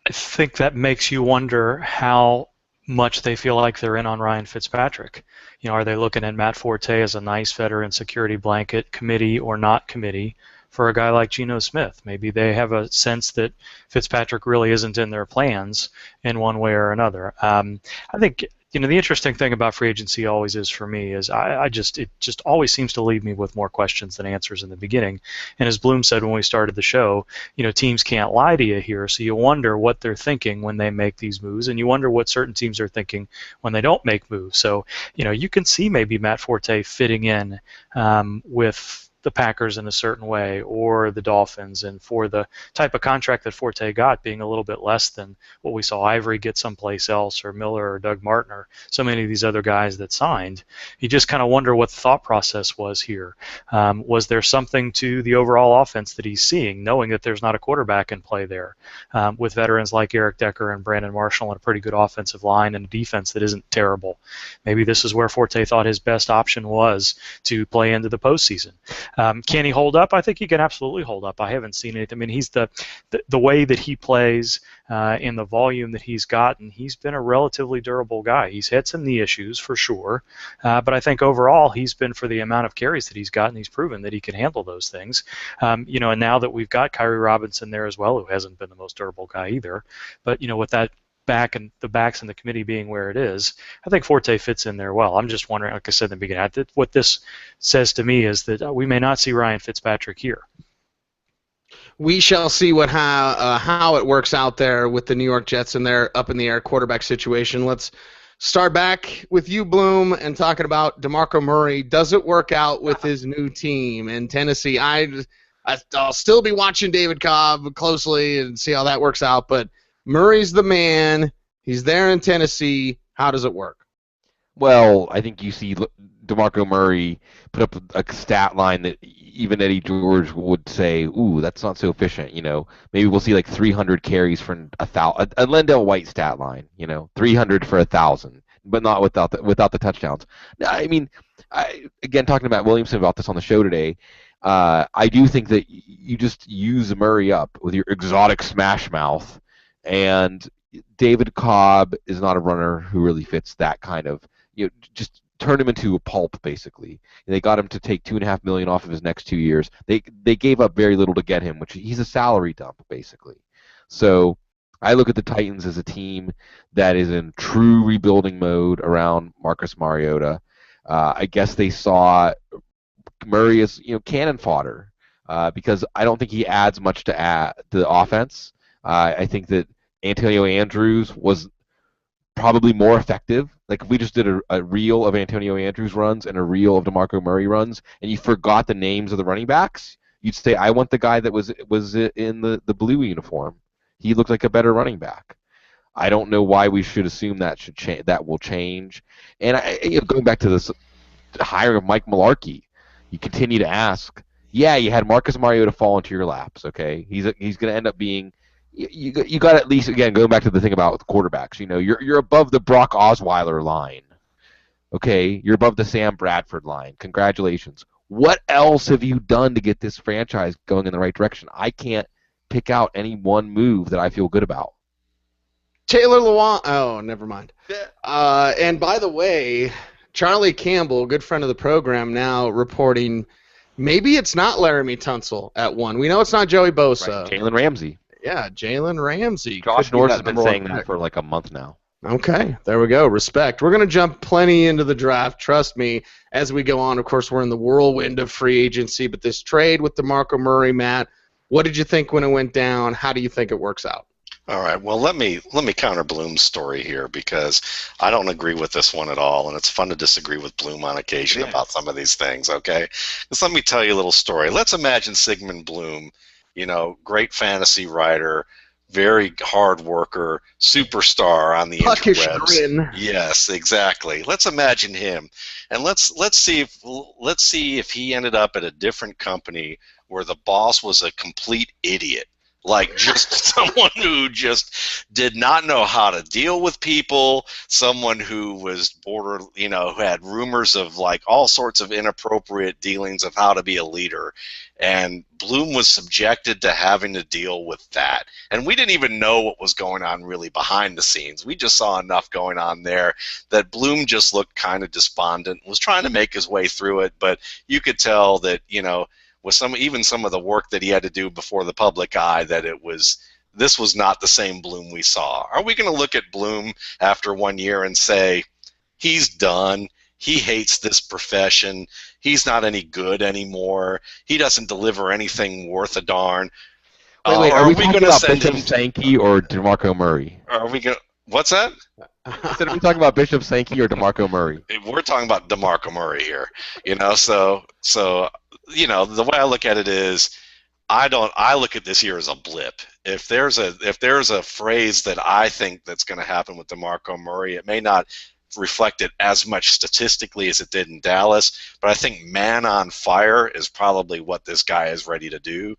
I think that makes you wonder how much they feel like they're in on Ryan Fitzpatrick. Are they looking at Matt Forte as a nice veteran security blanket, committee or not committee, for a guy like Geno Smith? Maybe they have a sense that Fitzpatrick really isn't in their plans in one way or another. I think the interesting thing about free agency always is for me is it just always seems to leave me with more questions than answers in the beginning. And as Bloom said when we started the show, teams can't lie to you here, so you wonder what they're thinking when they make these moves, and you wonder what certain teams are thinking when they don't make moves. So you can see maybe Matt Forte fitting in with the Packers in a certain way, or the Dolphins, and for the type of contract that Forte got being a little bit less than what we saw Ivory get someplace else, or Miller, or Doug Martin, or so many of these other guys that signed. You just kind of wonder what the thought process was here. Was there something to the overall offense that he's seeing, knowing that there's not a quarterback in play there, with veterans like Eric Decker and Brandon Marshall and a pretty good offensive line and a defense that isn't terrible? Maybe this is where Forte thought his best option was to play into the postseason. Can he hold up? I think he can absolutely hold up. I haven't seen it. I mean, he's the way that he plays and the volume that he's gotten, he's been a relatively durable guy. He's had some knee issues for sure, but I think overall he's been, for the amount of carries that he's gotten, he's proven that he can handle those things. And now that we've got Kyrie Robinson there as well, who hasn't been the most durable guy either, but with that back and the backs and the committee being where it is, I think Forte fits in there well. I'm just wondering, like I said in the beginning, what this says to me is that we may not see Ryan Fitzpatrick here. We shall see how it works out there with the New York Jets and their up-in-the-air quarterback situation. Let's start back with you, Bloom, and talking about DeMarco Murray. Does it work out with his new team in Tennessee? I'll still be watching David Cobb closely and see how that works out, but Murray's the man. He's there in Tennessee. How does it work? Well, I think you see DeMarco Murray put up a stat line that even Eddie George would say, ooh, that's not so efficient. Maybe we'll see like 300 carries for a Lendell White stat line, 300 for 1,000, but not without the touchdowns. I mean, again, talking about Williamson about this on the show today, I do think that you just use Murray up with your exotic smash mouth. And David Cobb is not a runner who really fits that kind of, just turned him into a pulp basically. And they got him to take $2.5 million off of his next 2 years. They gave up very little to get him, which he's a salary dump basically. So I look at the Titans as a team that is in true rebuilding mode around Marcus Mariota. I guess they saw Murray as cannon fodder because I don't think he adds much to the offense. I think that Antonio Andrews was probably more effective. Like if we just did a reel of Antonio Andrews runs and a reel of DeMarco Murray runs, and you forgot the names of the running backs, you'd say, I want the guy that was in the blue uniform. He looked like a better running back. I don't know why we should assume that will change. And going back to this hiring of Mike Mularkey, you continue to ask. Yeah, you had Marcus Mariota fall into your laps. Okay, he's going to end up being. You got at least, again, going back to the thing about the quarterbacks. You're above the Brock Osweiler line. Okay, you're above the Sam Bradford line. Congratulations. What else have you done to get this franchise going in the right direction? I can't pick out any one move that I feel good about. Taylor Lewan. Oh, never mind. And by the way, Charlie Campbell, good friend of the program, now reporting maybe it's not Laramie Tunsil at 1. We know it's not Joey Bosa. Right. Jalen Ramsey. Yeah, Jalen Ramsey. Josh Norris has been saying that for like a month now. Okay, there we go. Respect. We're going to jump plenty into the draft. Trust me, as we go on. Of course, we're in the whirlwind of free agency, but this trade with DeMarco Murray, Matt, what did you think when it went down? How do you think it works out? All right. Well, let me counter Bloom's story here because I don't agree with this one at all, and it's fun to disagree with Bloom on occasion about some of these things. Okay, just let me tell you a little story. Let's imagine Sigmund Bloom, great fantasy writer, very hard worker, superstar on the Puckish interwebs. grin. Yes, exactly. Let's imagine him, and let's see if he ended up at a different company where the boss was a complete idiot. Like just someone who just did not know how to deal with people, someone who was who had rumors of like all sorts of inappropriate dealings of how to be a leader. And Bloom was subjected to having to deal with that. And we didn't even know what was going on really behind the scenes. We just saw enough going on there that Bloom just looked kind of despondent, was trying to make his way through it, but you could tell that, with even some of the work that he had to do before the public eye, that this was not the same Bloom we saw. Are we going to look at Bloom after 1 year and say, he's done, he hates this profession, he's not any good anymore, he doesn't deliver anything worth a darn? Wait, are we going to send Bishop Sankey or DeMarco Murray? Are we going? What's that? Instead of talking about Bishop Sankey or DeMarco Murray? We're talking about DeMarco Murray here. So the way I look at it is, I look at this year as a blip. If there's a phrase that I think that's going to happen with DeMarco Murray, it may not reflect it as much statistically as it did in Dallas, but I think man on fire is probably what this guy is ready to do.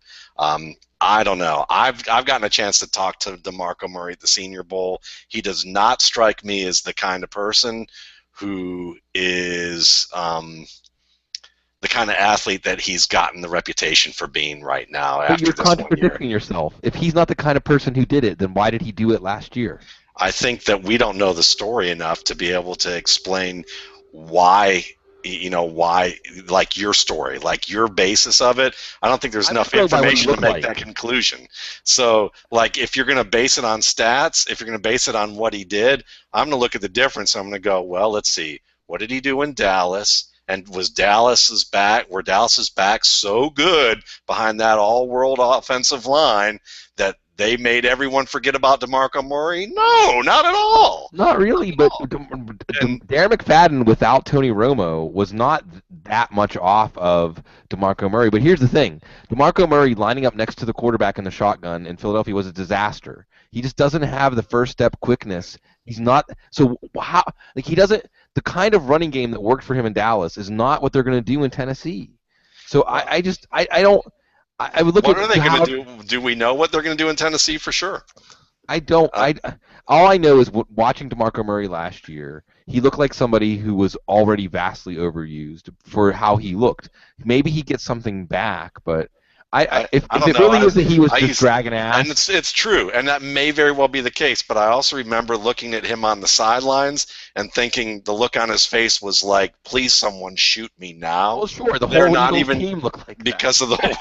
I don't know. I've gotten a chance to talk to DeMarco Murray at the Senior Bowl. He does not strike me as the kind of person who is the kind of athlete that he's gotten the reputation for being right now. But after you're this 1 year. contradicting yourself. If he's not the kind of person who did it, then why did he do it last year? I think that we don't know the story enough to be able to explain why, like your story, like your basis of it. I don't think there's enough information to make that conclusion. So, like, if you're going to base it on stats, if you're going to base it on what he did, I'm going to look at the difference. I'm going to go, well, let's see. What did he do in Dallas? And were Dallas's back so good behind that all-world offensive line that they made everyone forget about DeMarco Murray? No, not at all. Not really, but Darren McFadden without Tony Romo was not that much off of DeMarco Murray. But here's the thing. DeMarco Murray lining up next to the quarterback in the shotgun in Philadelphia was a disaster. He just doesn't have the first step quickness. He's not – so how – like he doesn't – the kind of running game that worked for him in Dallas is not what they're going to do in Tennessee. So I don't – I would look at what are they going to do? Do we know what they're going to do in Tennessee for sure? I don't. All I know is watching DeMarco Murray last year, he looked like somebody who was already vastly overused for how he looked. Maybe he gets something back, but If I don't it know. really is that he was I just used- dragging ass, And it's true, and that may very well be the case. But I also remember looking at him on the sidelines and thinking the look on his face was like, "Please, someone shoot me now." well, sure, the They're whole not Eagles even team looked like because of the way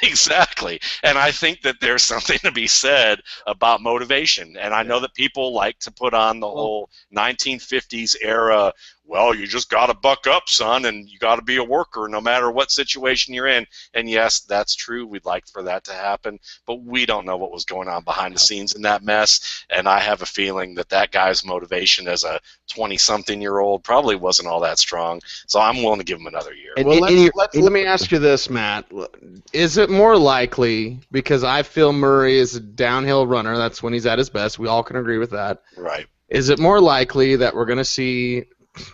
exactly. And I think that there's something to be said about motivation. And I know that people like to put on the whole 1950s era. Well, you just got to buck up, son, and you got to be a worker no matter what situation you're in. And yes, that's true. We'd like for that to happen, but we don't know what was going on behind the scenes in that mess. And I have a feeling that that guy's motivation as a 20-something-year-old probably wasn't all that strong. So I'm willing to give him another year. Well, let me ask you this, Matt. Is it more likely, because I feel Murray is a downhill runner, that's when he's at his best, we all can agree with that. Right. Is it more likely that we're going to see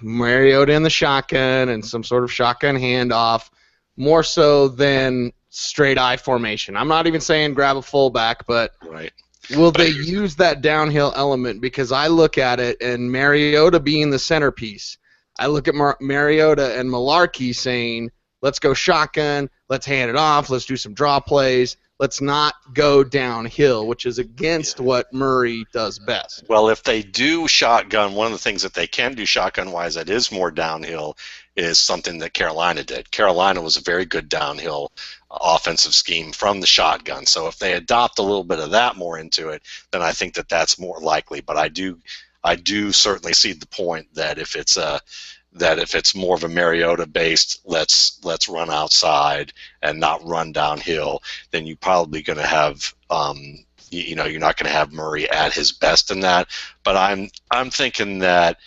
Mariota in the shotgun and some sort of shotgun handoff more so than straight I formation? I'm not even saying grab a fullback, but Right. will they use that downhill element? Because I look at it, and Mariota being the centerpiece, I look at Mariota and Malarkey saying, let's go shotgun, let's hand it off, let's do some draw plays, let's not go downhill, which is against what Murray does best. Well, if they do shotgun, one of the things that they can do shotgun-wise that is more downhill is something that Carolina did. Carolina was a very good downhill offensive scheme from the shotgun. So if they adopt a little bit of that more into it, then I think that that's more likely. But I do certainly see the point that if it's more of a Mariota-based, let's run outside and not run downhill, then you're probably going to have, you're not going to have Murray at his best in that. But I'm thinking that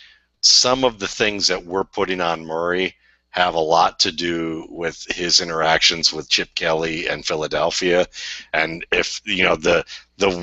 some of the things that we're putting on Murray have a lot to do with his interactions with Chip Kelly and Philadelphia. And if the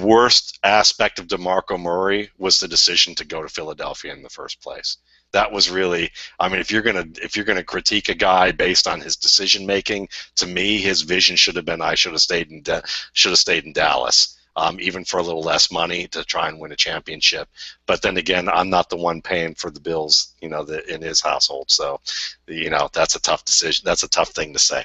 worst aspect of DeMarco Murray was the decision to go to Philadelphia in the first place. That was really, I mean, if you're gonna critique a guy based on his decision making, to me, his vision should have been I should have stayed in Dallas, even for a little less money to try and win a championship. But then again, I'm not the one paying for the bills, in his household. So, that's a tough decision. That's a tough thing to say.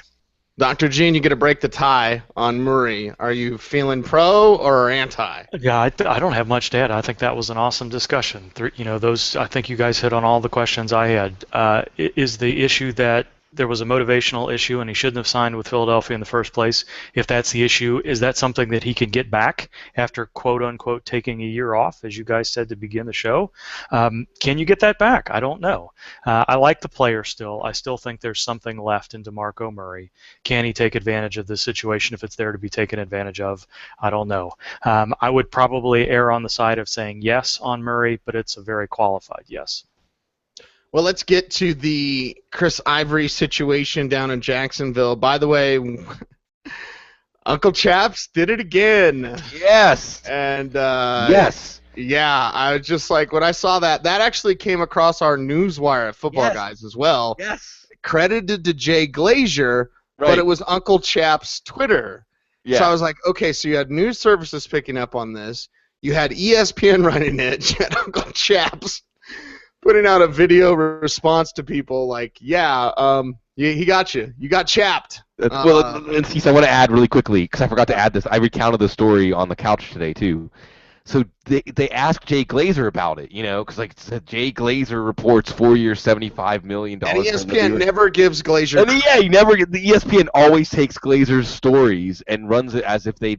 Dr. Gene, you get to break the tie on Murray. Are you feeling pro or anti? Yeah, I don't have much to add. I think that was an awesome discussion. I think you guys hit on all the questions I had. Is the issue that there was a motivational issue and he shouldn't have signed with Philadelphia in the first place? If that's the issue, is that something that he can get back after quote-unquote taking a year off, as you guys said to begin the show? Can you get that back? I don't know. I like the player still. I still think there's something left in DeMarco Murray. Can he take advantage of this situation if it's there to be taken advantage of? I don't know. I would probably err on the side of saying yes on Murray, but it's a very qualified yes. Well, let's get to the Chris Ivory situation down in Jacksonville. By the way, Uncle Chaps did it again. yes, And yes, yeah, I was just like, when I saw that actually came across our newswire at Football Guys as well. yes, Credited to Jay Glazer, right. but it was Uncle Chaps' Twitter. Yeah. So I was like, okay, so you had news services picking up on this. You had ESPN running it. You had Uncle Chaps putting out a video response to people like, yeah, he got you. You got chapped. Well, and Cease, I want to add really quickly, because I forgot to add this. I recounted the story on the couch today, too. So they asked Jay Glazer about it, because like it said, Jay Glazer reports 4 years, $75 million. And ESPN never gives Glazer. And the ESPN always takes Glazer's stories and runs it as if they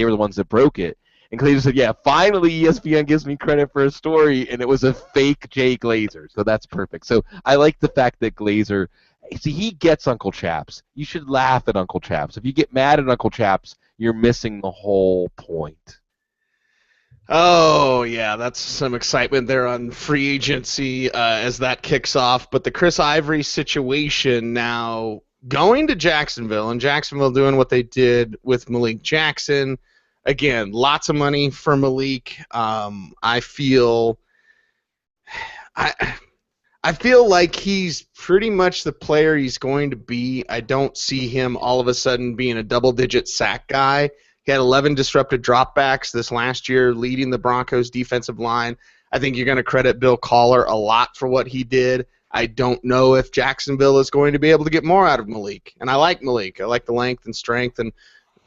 were the ones that broke it. And Glazer said, yeah, finally ESPN gives me credit for a story, and it was a fake Jay Glazer. So that's perfect. So I like the fact that Glazer, see, he gets Uncle Chaps. You should laugh at Uncle Chaps. If you get mad at Uncle Chaps, you're missing the whole point. Oh, yeah, that's some excitement there on free agency as that kicks off. But the Chris Ivory situation now going to Jacksonville, and Jacksonville doing what they did with Malik Jackson. Again, lots of money for Malik. I feel like he's pretty much the player he's going to be. I don't see him all of a sudden being a double-digit sack guy. He had 11 disrupted dropbacks this last year, leading the Broncos defensive line. I think you're going to credit Bill Collar a lot for what he did. I don't know if Jacksonville is going to be able to get more out of Malik. And I like Malik. I like the length and strength and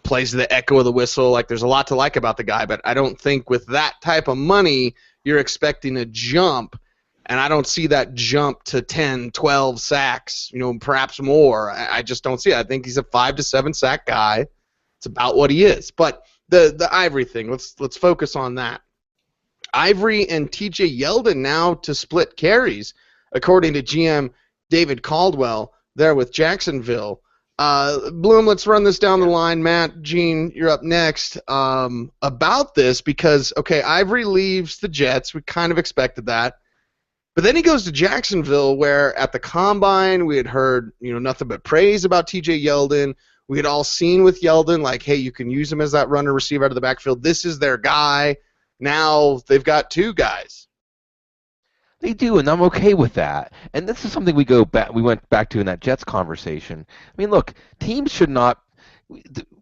plays the echo of the whistle. Like, there's a lot to like about the guy, but I don't think with that type of money you're expecting a jump, and I don't see that jump to 10, 12 sacks, perhaps more. I just don't see it. I think he's a 5 to 7 sack guy. It's about what he is. But the Ivory thing, let's focus on that. Ivory and TJ Yeldon now to split carries, according to GM David Caldwell there with Jacksonville. Bloom, let's run this down the line. Matt, Gene, you're up next. About this because, okay, Ivory leaves the Jets. We kind of expected that. But then he goes to Jacksonville, where at the Combine we had heard nothing but praise about TJ Yeldon. We had all seen with Yeldon, like, hey, you can use him as that runner receiver out of the backfield. This is their guy. Now they've got two guys. They do, and I'm okay with that. And this is something we went back to in that Jets conversation. I mean, look, teams should not.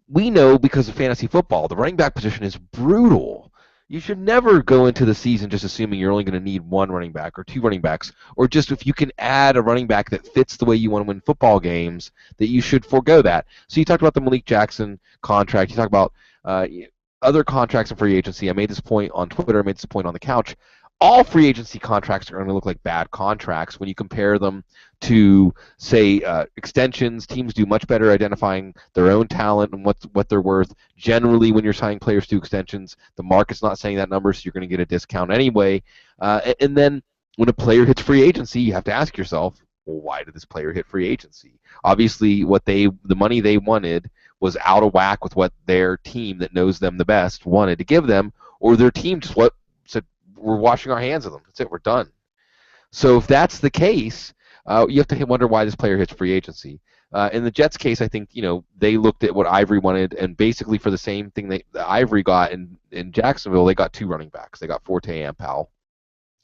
We know because of fantasy football, the running back position is brutal. You should never go into the season just assuming you're only going to need one running back or two running backs, or just if you can add a running back that fits the way you want to win football games, that you should forego that. So you talked about the Malik Jackson contract. You talk about other contracts in free agency. I made this point on Twitter. I made this point on the couch. All free agency contracts are going to look like bad contracts when you compare them to, say, extensions. Teams do much better identifying their own talent and what they're worth. Generally, when you're signing players to extensions, the market's not saying that number, so you're going to get a discount anyway. And then when a player hits free agency, you have to ask yourself, well, why did this player hit free agency? Obviously, the money they wanted was out of whack with what their team that knows them the best wanted to give them, or their team just said, we're washing our hands of them. That's it. We're done. So if that's the case, you have to wonder why this player hits free agency. In the Jets' case, I think they looked at what Ivory wanted, and basically for the same thing that Ivory got in Jacksonville, they got two running backs. They got Forte and Powell.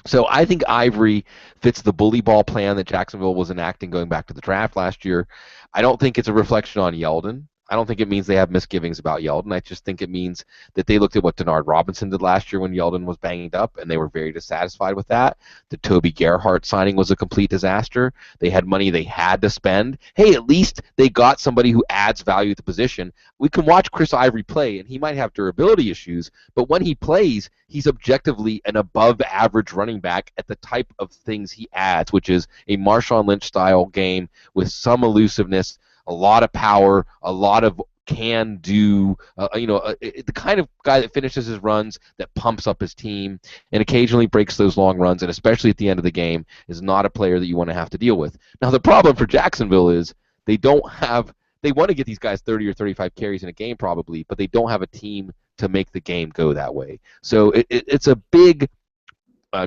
So I think Ivory fits the bully ball plan that Jacksonville was enacting going back to the draft last year. I don't think it's a reflection on Yeldon. I don't think it means they have misgivings about Yeldon. I just think it means that they looked at what Denard Robinson did last year when Yeldon was banged up, and they were very dissatisfied with that. The Toby Gerhart signing was a complete disaster. They had money they had to spend. Hey, at least they got somebody who adds value to the position. We can watch Chris Ivory play, and he might have durability issues, but when he plays, he's objectively an above-average running back at the type of things he adds, which is a Marshawn Lynch-style game with some elusiveness, a lot of power, a lot of can-do, the kind of guy that finishes his runs, that pumps up his team, and occasionally breaks those long runs, and especially at the end of the game, is not a player that you want to have to deal with. Now, the problem for Jacksonville is they want to get these guys 30 or 35 carries in a game probably, but they don't have a team to make the game go that way. So it's a big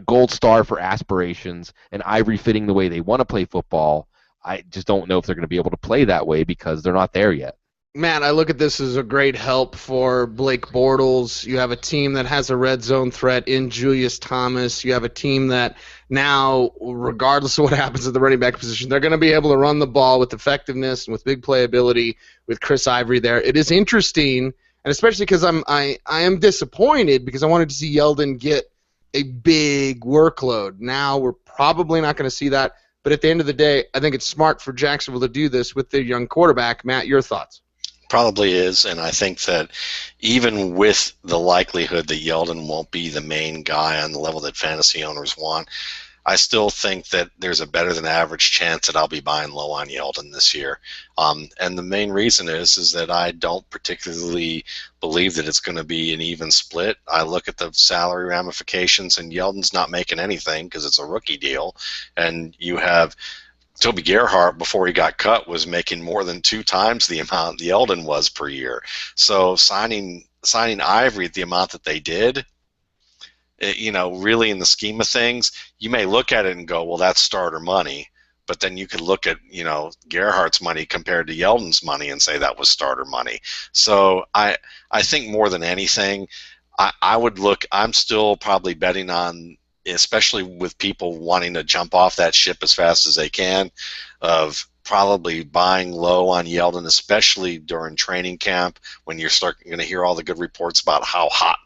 gold star for aspirations, and Ivory fitting the way they want to play football. I just don't know if they're going to be able to play that way because they're not there yet. Matt, I look at this as a great help for Blake Bortles. You have a team that has a red zone threat in Julius Thomas. You have a team that now, regardless of what happens at the running back position, they're going to be able to run the ball with effectiveness and with big playability with Chris Ivory there. It is interesting, and especially because I am disappointed because I wanted to see Yeldon get a big workload. Now we're probably not going to see that. But at the end of the day, I think it's smart for Jacksonville to do this with their young quarterback. Matt, your thoughts? Probably is, and I think that even with the likelihood that Yeldon won't be the main guy on the level that fantasy owners want, I still think that there's a better than average chance that I'll be buying low on Yeldon this year. And the main reason is that I don't particularly believe that it's going to be an even split. I look at the salary ramifications, and Yeldon's not making anything because it's a rookie deal. And you have Toby Gerhart, before he got cut, was making more than 2 times the amount Yeldon was per year. So signing Ivory at the amount that they did, really in the scheme of things, you may look at it and go, well, that's starter money. But then you could look at, Gerhardt's money compared to Yeldon's money and say that was starter money. So I think more than anything, I'm still probably betting on, especially with people wanting to jump off that ship as fast as they can, of probably buying low on Yeldon, especially during training camp when you're going to hear all the good reports about how hot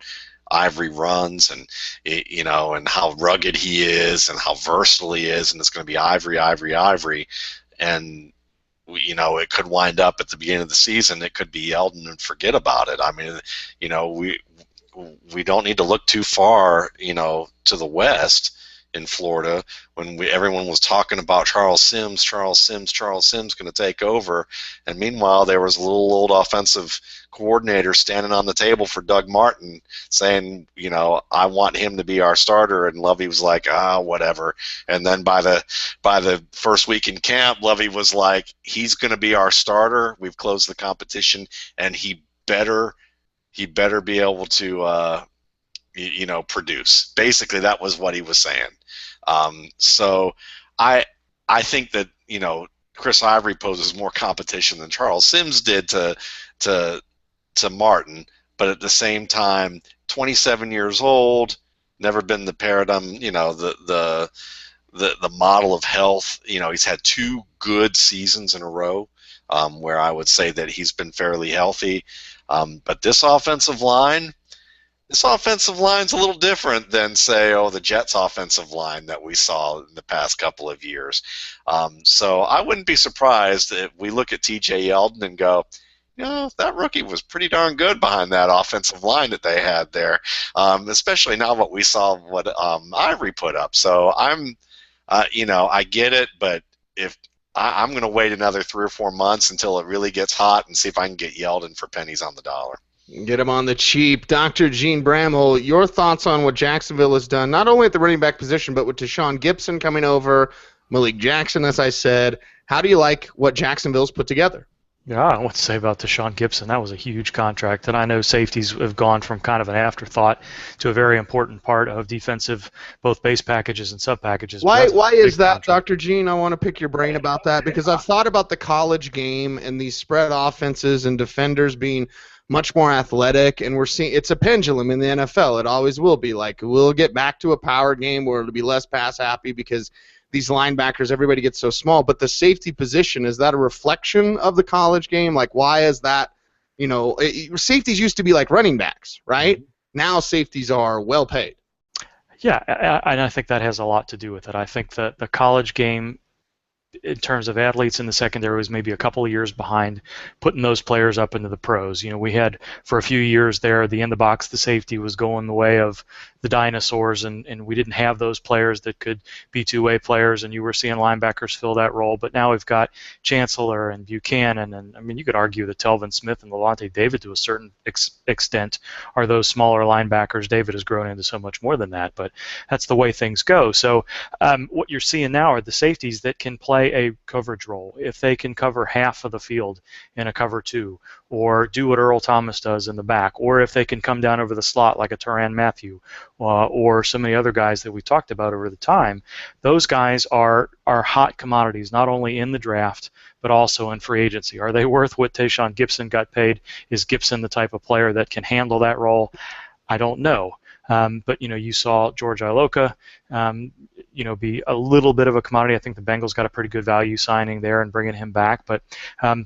Ivory runs and and how rugged he is and how versatile he is, and it's going to be Ivory, Ivory, Ivory, and it could wind up at the beginning of the season. It could be Yeldon and forget about it. I mean, we don't need to look too far, to the west in Florida when everyone was talking about Charles Sims going to take over, and meanwhile there was a little old offensive coordinator standing on the table for Doug Martin saying, I want him to be our starter, and Lovey was like, whatever. And then by the first week in camp, Lovey was like, he's going to be our starter. We've closed the competition, and he better be able to produce. Basically, that was what he was saying. So I think that Chris Ivory poses more competition than Charles Sims did to Martin, but at the same time, 27 years old, never been the paradigm, the model of health. He's had 2 good seasons in a row where I would say that he's been fairly healthy. But this offensive line's a little different than, say, the Jets' offensive line that we saw in the past couple of years. So I wouldn't be surprised if we look at T.J. Yeldon and go, that rookie was pretty darn good behind that offensive line that they had there, especially now what we saw what Ivory put up. So I get it, but if I'm going to wait another 3 or 4 months until it really gets hot and see if I can get Yeldon for pennies on the dollar. Get him on the cheap. Dr. Gene Bramall, your thoughts on what Jacksonville has done, not only at the running back position, but with Deshaun Gibson coming over, Malik Jackson, as I said. How do you like what Jacksonville's put together? Yeah, I don't know what to say about Deshaun Gibson. That was a huge contract, and I know safeties have gone from kind of an afterthought to a very important part of defensive, both base packages and sub packages. Why is that, Dr. Gene? I want to pick your brain about that, because I've thought about the college game and these spread offenses and defenders being much more athletic, and we're seeing it's a pendulum in the NFL. It always will be. Like, we'll get back to a power game where it'll be less pass happy because these linebackers, everybody gets so small. But the safety position, is that a reflection of the college game? Like, why is that? Safeties used to be like running backs, right? Now safeties are well paid. Yeah, and I think that has a lot to do with it. I think that the college game, in terms of athletes in the secondary, was maybe a couple of years behind putting those players up into the pros. We had, for a few years there, the in-the-box, the safety was going the way of the dinosaurs, and we didn't have those players that could be two-way players, and you were seeing linebackers fill that role. But now we've got Chancellor and Buchanan, and I mean, you could argue that Telvin Smith and Levante David, to a certain extent, are those smaller linebackers. David has grown into so much more than that, but that's the way things go. So what you're seeing now are the safeties that can play a coverage role. If they can cover half of the field in a cover 2, or do what Earl Thomas does in the back, or if they can come down over the slot like a Tyrann Mathieu, or so many other guys that we talked about over the time, those guys are hot commodities, not only in the draft, but also in free agency. Are they worth what Tayshaun Gibson got paid? Is Gibson the type of player that can handle that role? I don't know. But you saw George Iloka, be a little bit of a commodity. I think the Bengals got a pretty good value signing there and bringing him back. But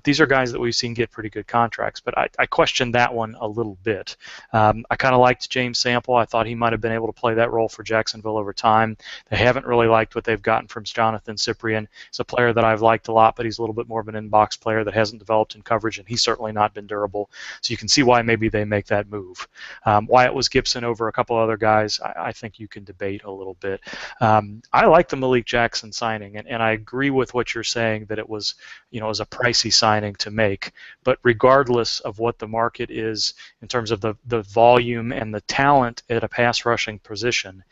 these are guys that we've seen get pretty good contracts. But I questioned that one a little bit. I kind of liked James Sample. I thought he might have been able to play that role for Jacksonville over time. They haven't really liked what they've gotten from Jonathan Cyprien. He's a player that I've liked a lot, but he's a little bit more of an in-box player that hasn't developed in coverage, and he's certainly not been durable. So you can see why maybe they make that move. Why it was Gibson over a couple other guys, I think you can debate a little bit. I like the Malik Jackson signing, and I agree with what you're saying that it was, it was a pricey signing to make. But regardless of what the market is in terms of the volume and the talent at a pass rushing position,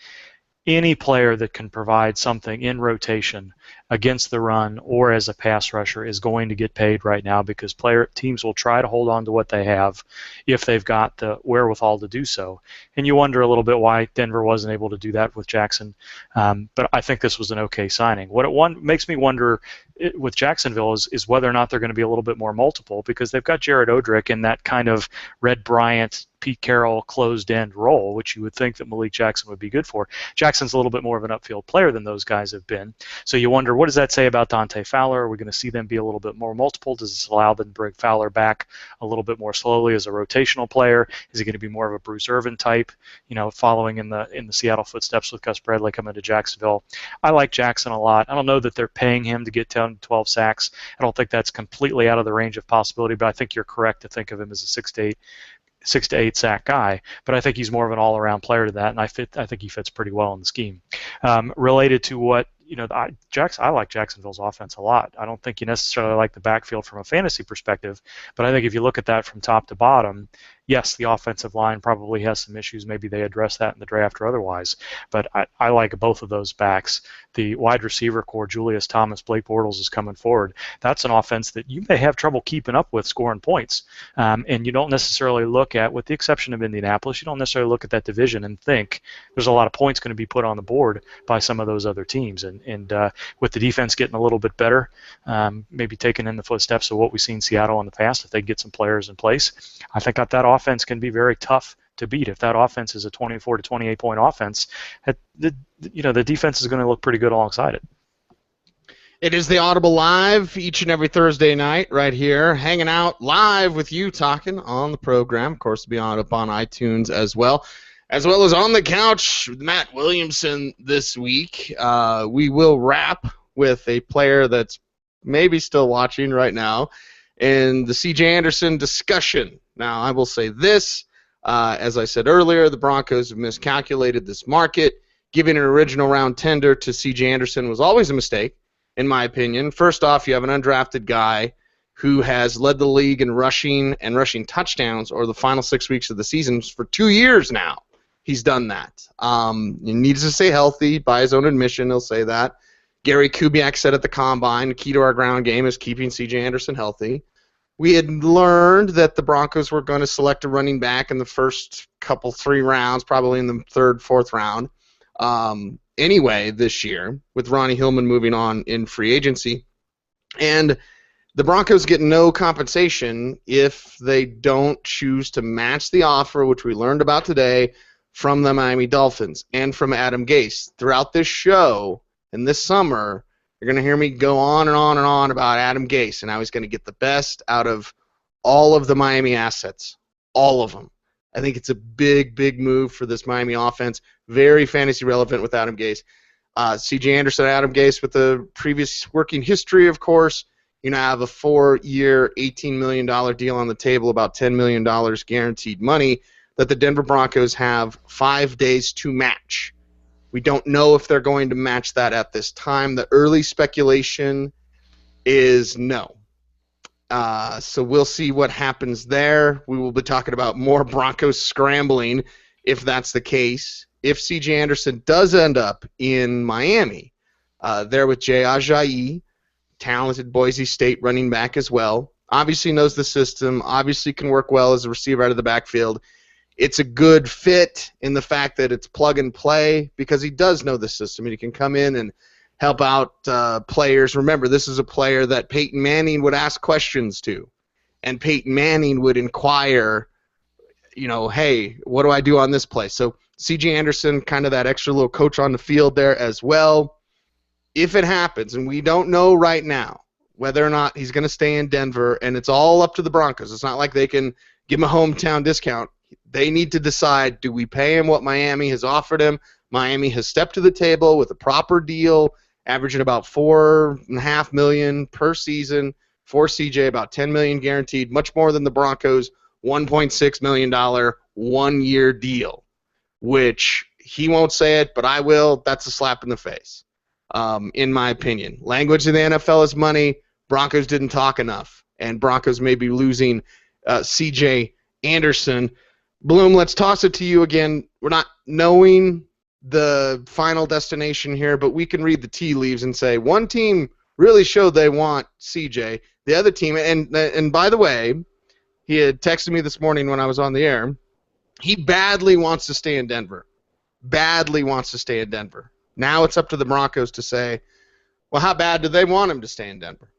any player that can provide something in rotation against the run or as a pass rusher is going to get paid right now, because teams will try to hold on to what they have if they've got the wherewithal to do so. And you wonder a little bit why Denver wasn't able to do that with Jackson. But I think this was an okay signing. What makes me wonder with Jacksonville is whether or not they're going to be a little bit more multiple, because they've got Jared Odrick in that kind of Red Bryant, Pete Carroll closed-end role, which you would think that Malik Jackson would be good for. Jackson's a little bit more of an upfield player than those guys have been. So you wonder, what does that say about Dante Fowler? Are we going to see them be a little bit more multiple? Does this allow them to bring Fowler back a little bit more slowly as a rotational player? Is he going to be more of a Bruce Irvin type, following in the Seattle footsteps with Gus Bradley coming to Jacksonville? I like Jackson a lot. I don't know that they're paying him to get 10, 12 sacks. I don't think that's completely out of the range of possibility, but I think you're correct to think of him as a 6 to 8 sack guy, but I think he's more of an all-around player to that, and I think he fits pretty well in the scheme. Related to what I like Jacksonville's offense a lot. I don't think you necessarily like the backfield from a fantasy perspective, but I think if you look at that from top to bottom, yes, the offensive line probably has some issues. Maybe they address that in the draft or otherwise, but I like both of those backs. The wide receiver core, Julius Thomas, Blake Bortles is coming forward. That's an offense that you may have trouble keeping up with scoring points, and you don't necessarily look at, with the exception of Indianapolis, you don't necessarily look at that division and think there's a lot of points going to be put on the board by some of those other teams. And with the defense getting a little bit better, maybe taking in the footsteps of what we've seen Seattle in the past, if they get some players in place, I think that offense can be very tough to beat. If that offense is a 24 to 28 point offense, the defense is going to look pretty good alongside it. It is the Audible Live each and every Thursday night right here, hanging out live with you, talking on the program. Of course, be on up on iTunes as well as on the couch with Matt Williamson this week. We will wrap with a player that's maybe still watching right now in the C.J. Anderson discussion. Now, I will say this. As I said earlier, the Broncos have miscalculated this market. Giving an original round tender to C.J. Anderson was always a mistake, in my opinion. First off, you have an undrafted guy who has led the league in rushing touchdowns over the final 6 weeks of the season for 2 years now. He's done that. He needs to stay healthy. By his own admission, he'll say that. Gary Kubiak said at the Combine, the key to our ground game is keeping C.J. Anderson healthy. We had learned that the Broncos were going to select a running back in the first 3 rounds, probably in the 3rd, 4th round. Anyway, this year, with Ronnie Hillman moving on in free agency. And the Broncos get no compensation if they don't choose to match the offer, which we learned about today, from the Miami Dolphins and from Adam Gase. Throughout this show and this summer, you're going to hear me go on and on and on about Adam Gase and how he's going to get the best out of all of the Miami assets, all of them. I think it's a big, big move for this Miami offense, very fantasy relevant with Adam Gase. C.J. Anderson, Adam Gase with the previous working history, of course. You now have a 4-year, $18 million deal on the table, about $10 million guaranteed money that the Denver Broncos have 5 days to match. We don't know if they're going to match that at this time. The early speculation is no. So we'll see what happens there. We will be talking about more Broncos scrambling if that's the case. If C.J. Anderson does end up in Miami, there with Jay Ajayi, talented Boise State running back as well, obviously knows the system, obviously can work well as a receiver out of the backfield. It's a good fit in the fact that it's plug and play because he does know the system and he can come in and help out players. Remember, this is a player that Peyton Manning would ask questions to, and Peyton Manning would inquire, hey, what do I do on this play? So C.J. Anderson, kind of that extra little coach on the field there as well. If it happens, and we don't know right now whether or not he's going to stay in Denver, and it's all up to the Broncos. It's not like they can give him a hometown discount. They need to decide, do we pay him what Miami has offered him? Miami has stepped to the table with a proper deal, averaging about $4.5 million per season for CJ, about $10 million guaranteed, much more than the Broncos' $1.6 million 1-year deal, which he won't say it, but I will. That's a slap in the face, in my opinion. Language in the NFL is money. Broncos didn't talk enough, and Broncos may be losing CJ Anderson. Bloom, let's toss it to you again. We're not knowing the final destination here, but we can read the tea leaves and say one team really showed they want CJ. The other team, and by the way, he had texted me this morning when I was on the air. He badly wants to stay in Denver. Badly wants to stay in Denver. Now it's up to the Broncos to say, well, how bad do they want him to stay in Denver?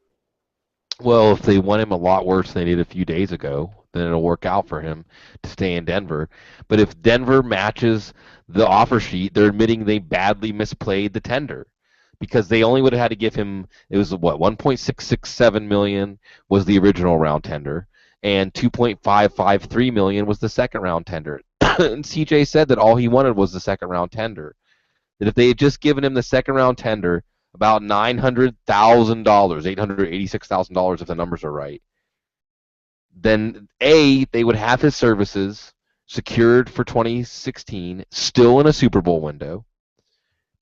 Well, if they want him a lot worse than they did a few days ago, then it'll work out for him to stay in Denver. But if Denver matches the offer sheet, they're admitting they badly misplayed the tender. because they only would have had to give him, it was what, 1.667 million was the original round tender, and 2.553 million was the second round tender. And CJ said that all he wanted was the second round tender. That if they had just given him the second round tender, about $900,000, $886,000 if the numbers are right, then A, they would have his services secured for 2016, still in a Super Bowl window.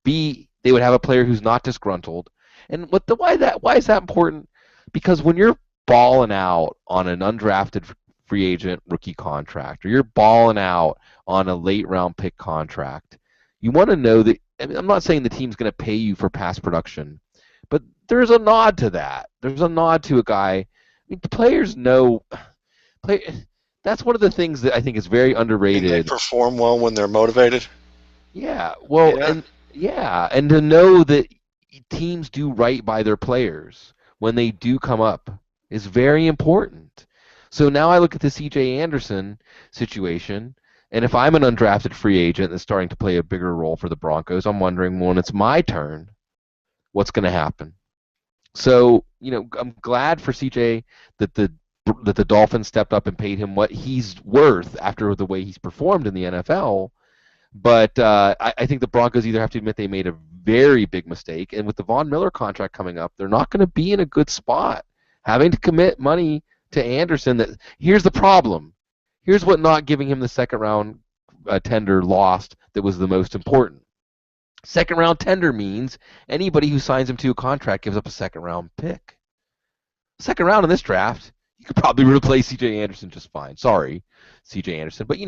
B, they would have a player who's not disgruntled. And why is that important? Because when you're balling out on an undrafted free agent rookie contract, or you're balling out on a late round pick contract, you want to know that. I mean, I'm not saying the team's going to pay you for past production, but there's a nod to that. There's a nod to a guy. I mean, players know. That's one of the things that I think is very underrated. They perform well when they're motivated. Yeah, well, and to know that teams do right by their players when they do come up is very important. So now I look at the C.J. Anderson situation, and if I'm an undrafted free agent that's starting to play a bigger role for the Broncos, I'm wondering, when it's my turn, what's going to happen? So, I'm glad for C.J. that the Dolphins stepped up and paid him what he's worth after the way he's performed in the NFL. But I think the Broncos either have to admit they made a very big mistake, and with the Von Miller contract coming up, they're not going to be in a good spot. Having to commit money to Anderson, here's the problem. Here's what not giving him the second round tender lost that was the most important. Second round tender means anybody who signs him to a contract gives up a second round pick. Second round in this draft, you could probably replace C.J. Anderson just fine. Sorry, C.J. Anderson, but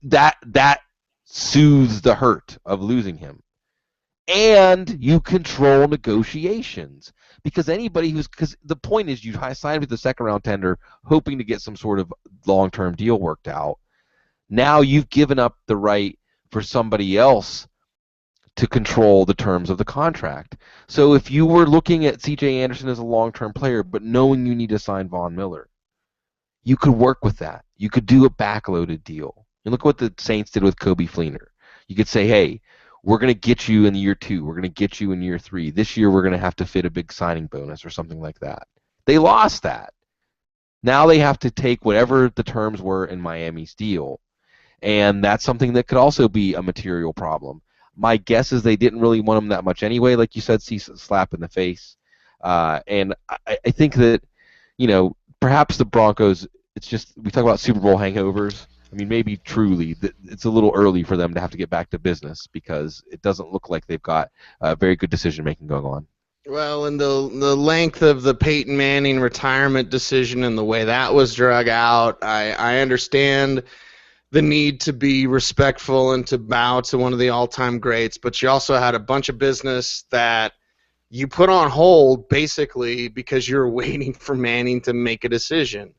that soothes the hurt of losing him. And you control negotiations, because the point is you signed with the second round tender hoping to get some sort of long-term deal worked out. Now you've given up the right for somebody else to control the terms of the contract. So if you were looking at C.J. Anderson as a long-term player but knowing you need to sign Von Miller, you could work with that. You could do a backloaded deal. And look what the Saints did with Kobe Fleener. You could say, hey, we're going to get you in year 2. We're going to get you in year 3. This year we're going to have to fit a big signing bonus or something like that. They lost that. Now they have to take whatever the terms were in Miami's deal. And that's something that could also be a material problem. My guess is they didn't really want him that much anyway. Like you said, see a slap in the face. And I think that, perhaps the Broncos, it's just, we talk about Super Bowl hangovers. I mean, maybe truly, it's a little early for them to have to get back to business, because it doesn't look like they've got very good decision-making going on. Well, and the length of the Peyton Manning retirement decision and the way that was drug out, I understand the need to be respectful and to bow to one of the all-time greats, but you also had a bunch of business that you put on hold basically because you're waiting for Manning to make a decision,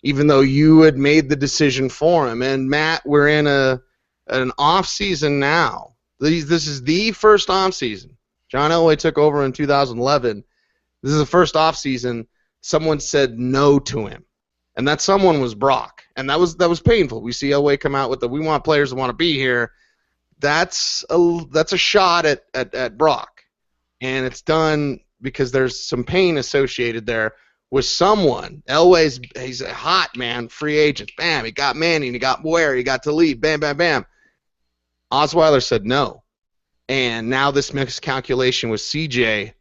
even though you had made the decision for him. And Matt, we're in an off season now. This is the first off season. John Elway took over in 2011. This is the first off season someone said no to him, and that someone was Brock, and that was painful. We see Elway come out with we want players that want to be here. That's a shot at Brock, and it's done because there's some pain associated there with someone. He's a hot man, free agent. Bam, he got Manning, he got Ware, he got Talib. Bam, bam, bam. Osweiler said no, and now this miscalculation with CJ.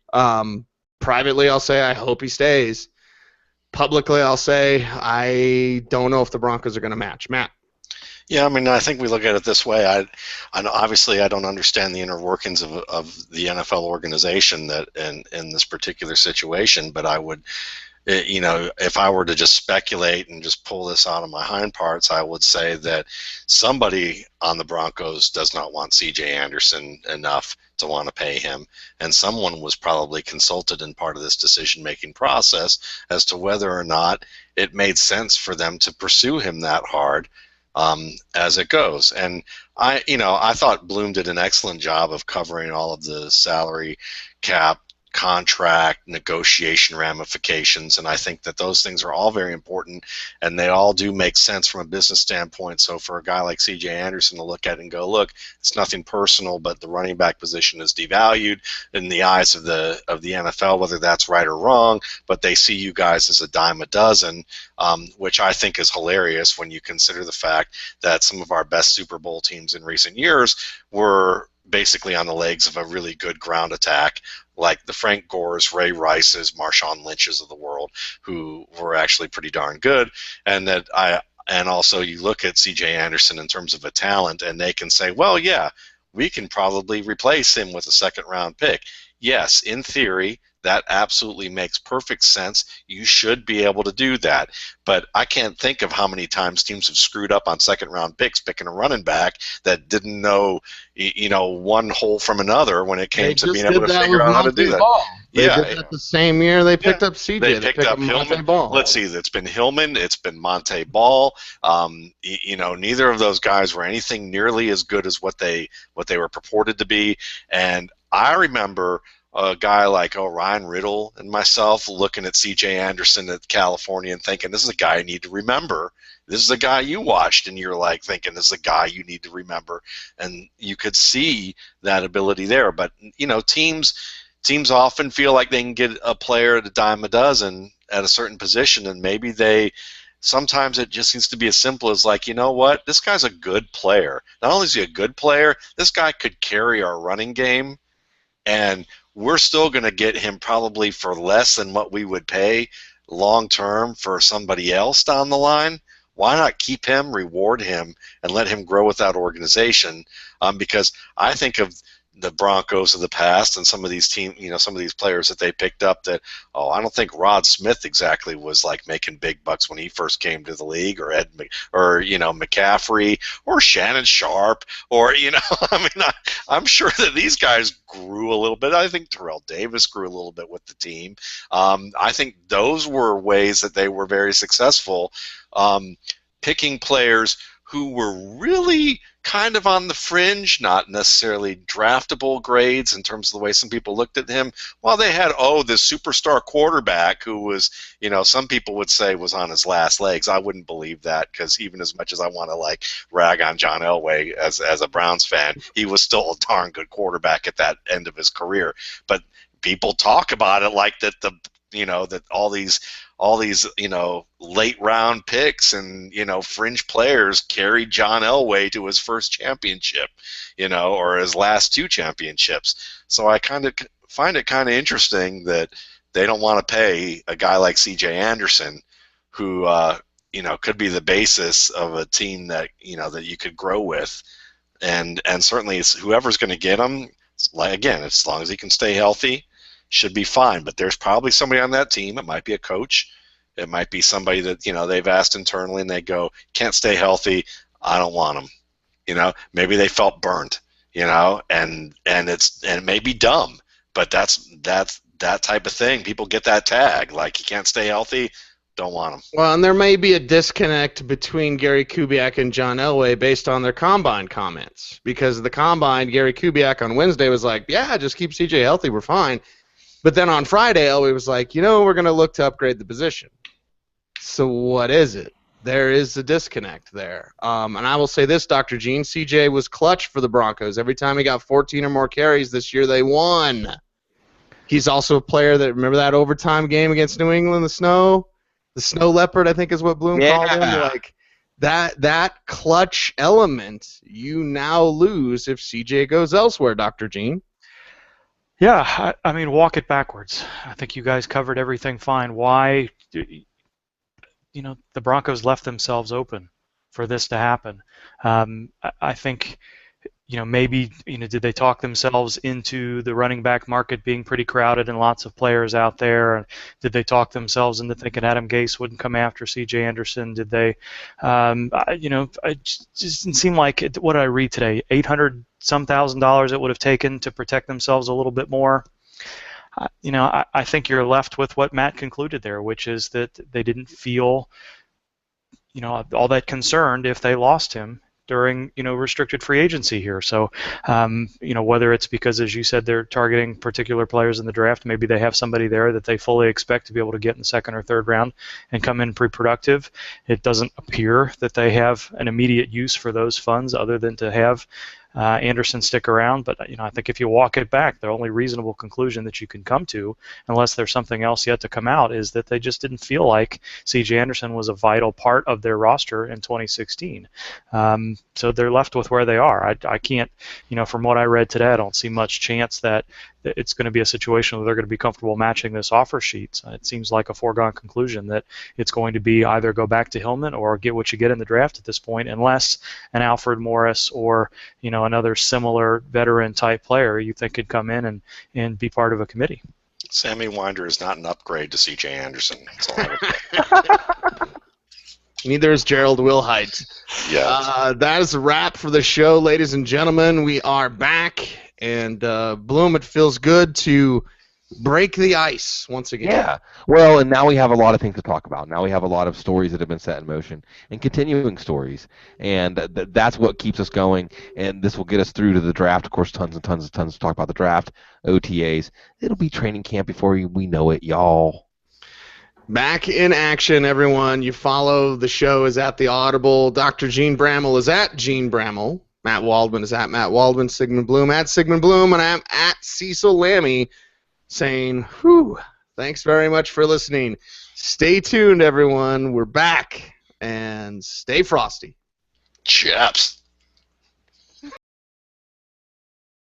Privately, I'll say I hope he stays. Publicly, I'll say I don't know if the Broncos are going to match. Matt. Yeah, I mean, I think we look at it this way. Obviously I don't understand the inner workings of the NFL organization that in this particular situation, but I would, if I were to just speculate and just pull this out of my hind parts, I would say that somebody on the Broncos does not want C.J. Anderson enough to want to pay him, and someone was probably consulted in part of this decision-making process as to whether or not it made sense for them to pursue him that hard as it goes. And I thought Bloom did an excellent job of covering all of the salary cap contract negotiation ramifications, and I think that those things are all very important, and they all do make sense from a business standpoint. So for a guy like C.J. Anderson to look at it and go, look, it's nothing personal, but the running back position is devalued in the eyes of the NFL, whether that's right or wrong, but they see you guys as a dime a dozen, which I think is hilarious when you consider the fact that some of our best Super Bowl teams in recent years were basically on the legs of a really good ground attack, like the Frank Gores, Ray Rices, Marshawn Lynch's of the world, who were actually pretty darn good. And also you look at C.J. Anderson in terms of a talent, and they can say, well, yeah, we can probably replace him with a second-round pick. Yes, in theory, that absolutely makes perfect sense. You should be able to do that. But I can't think of how many times teams have screwed up on second-round picks picking a running back that didn't know, one hole from another when it came to being able to figure out how to do that. They did that the same year they picked up CJ. They picked up Hillman. Let's see, it's been Hillman, it's been Monte Ball. Neither of those guys were anything nearly as good as what they were purported to be. And I remember a guy like Ryan Riddle and myself looking at C.J. Anderson at California and thinking, this is a guy I need to remember. This is a guy you watched, and you're like thinking, this is a guy you need to remember. And you could see that ability there. But, teams often feel like they can get a player at a dime a dozen at a certain position, and maybe sometimes it just needs to be as simple as like, you know what, this guy's a good player. Not only is he a good player, this guy could carry our running game, and we're still going to get him probably for less than what we would pay long term for somebody else down the line. Why not keep him, reward him, and let him grow with that organization? Because I think of the Broncos of the past and some of these some of these players that they picked up that, I don't think Rod Smith exactly was like making big bucks when he first came to the league, or McCaffrey or Shannon Sharp, or I'm sure that these guys grew a little bit. I think Terrell Davis grew a little bit with the team. I think those were ways that they were very successful, picking players who were really kind of on the fringe, not necessarily draftable grades in terms of the way some people looked at him, while they had, this superstar quarterback who was, some people would say was on his last legs. I wouldn't believe that, because even as much as I want to rag on John Elway as a Browns fan, he was still a darn good quarterback at that end of his career. But people talk about it like that that all these late round picks and fringe players carried John Elway to his first championship, or his last two championships. So I kind of find it kind of interesting that they don't want to pay a guy like C.J. Anderson, who could be the basis of a team that that you could grow with, and certainly whoever's going to get him, again, as long as he can stay healthy, should be fine. But there's probably somebody on that team. It might be a coach. It might be somebody that they've asked internally, and they go, can't stay healthy, I don't want him. Maybe they felt burned, and it may be dumb, but that's that type of thing. People get that tag, like, you can't stay healthy, don't want him. Well, and there may be a disconnect between Gary Kubiak and John Elway based on their combine comments, because the combine, Gary Kubiak on Wednesday was like, yeah, just keep CJ healthy, we're fine. But then on Friday, Elway was like, we're going to look to upgrade the position. So what is it? There is a disconnect there. And I will say this, Dr. Gene, CJ was clutch for the Broncos. Every time he got 14 or more carries this year, they won. He's also a player that, remember that overtime game against New England, the snow leopard, I think is what Bloom called him. Like, that clutch element you now lose if CJ goes elsewhere, Dr. Gene. Yeah, I mean, walk it backwards. I think you guys covered everything fine. Why, the Broncos left themselves open for this to happen. I think, maybe, did they talk themselves into the running back market being pretty crowded and lots of players out there? Did they talk themselves into thinking Adam Gase wouldn't come after C.J. Anderson? Did they, it just didn't seem like it. What did I read today? $800-some thousand it would have taken to protect themselves a little bit more. I think you're left with what Matt concluded there, which is that they didn't feel, all that concerned if they lost him, during restricted free agency here. So whether it's because, as you said, they're targeting particular players in the draft, maybe they have somebody there that they fully expect to be able to get in the second or third round and come in pre-productive. It doesn't appear that they have an immediate use for those funds other than to have Anderson stick around. But I think if you walk it back, the only reasonable conclusion that you can come to, unless there's something else yet to come out, is that they just didn't feel like C.J. Anderson was a vital part of their roster in 2016. So they're left with where they are. I can't, from what I read today, I don't see much chance that it's going to be a situation where they're going to be comfortable matching this offer sheet. It seems like a foregone conclusion that it's going to be either go back to Hillman or get what you get in the draft at this point, unless an Alfred Morris or another similar veteran type player you think could come in and be part of a committee. Sammy Winder is not an upgrade to C.J. Anderson. That's all I would say. Neither is Gerald Wilhite. Yeah. That is a wrap for the show, ladies and gentlemen. We are back, and Bloom, it feels good to break the ice once again. Yeah. Well, and now we have a lot of things to talk about. Now we have a lot of stories that have been set in motion and continuing stories, and that's what keeps us going. And this will get us through to the draft. Of course, tons and tons and tons to talk about the draft, OTAs. It'll be training camp before we know it, y'all. Back in action, everyone. You follow the show is at the Audible. Dr. Gene Bramall is at Gene Bramall. Matt Waldman is at Matt Waldman. Sigmund Bloom at Sigmund Bloom. And I'm at Cecil Lammy saying, whew, thanks very much for listening. Stay tuned, everyone. We're back. And stay frosty. Chaps.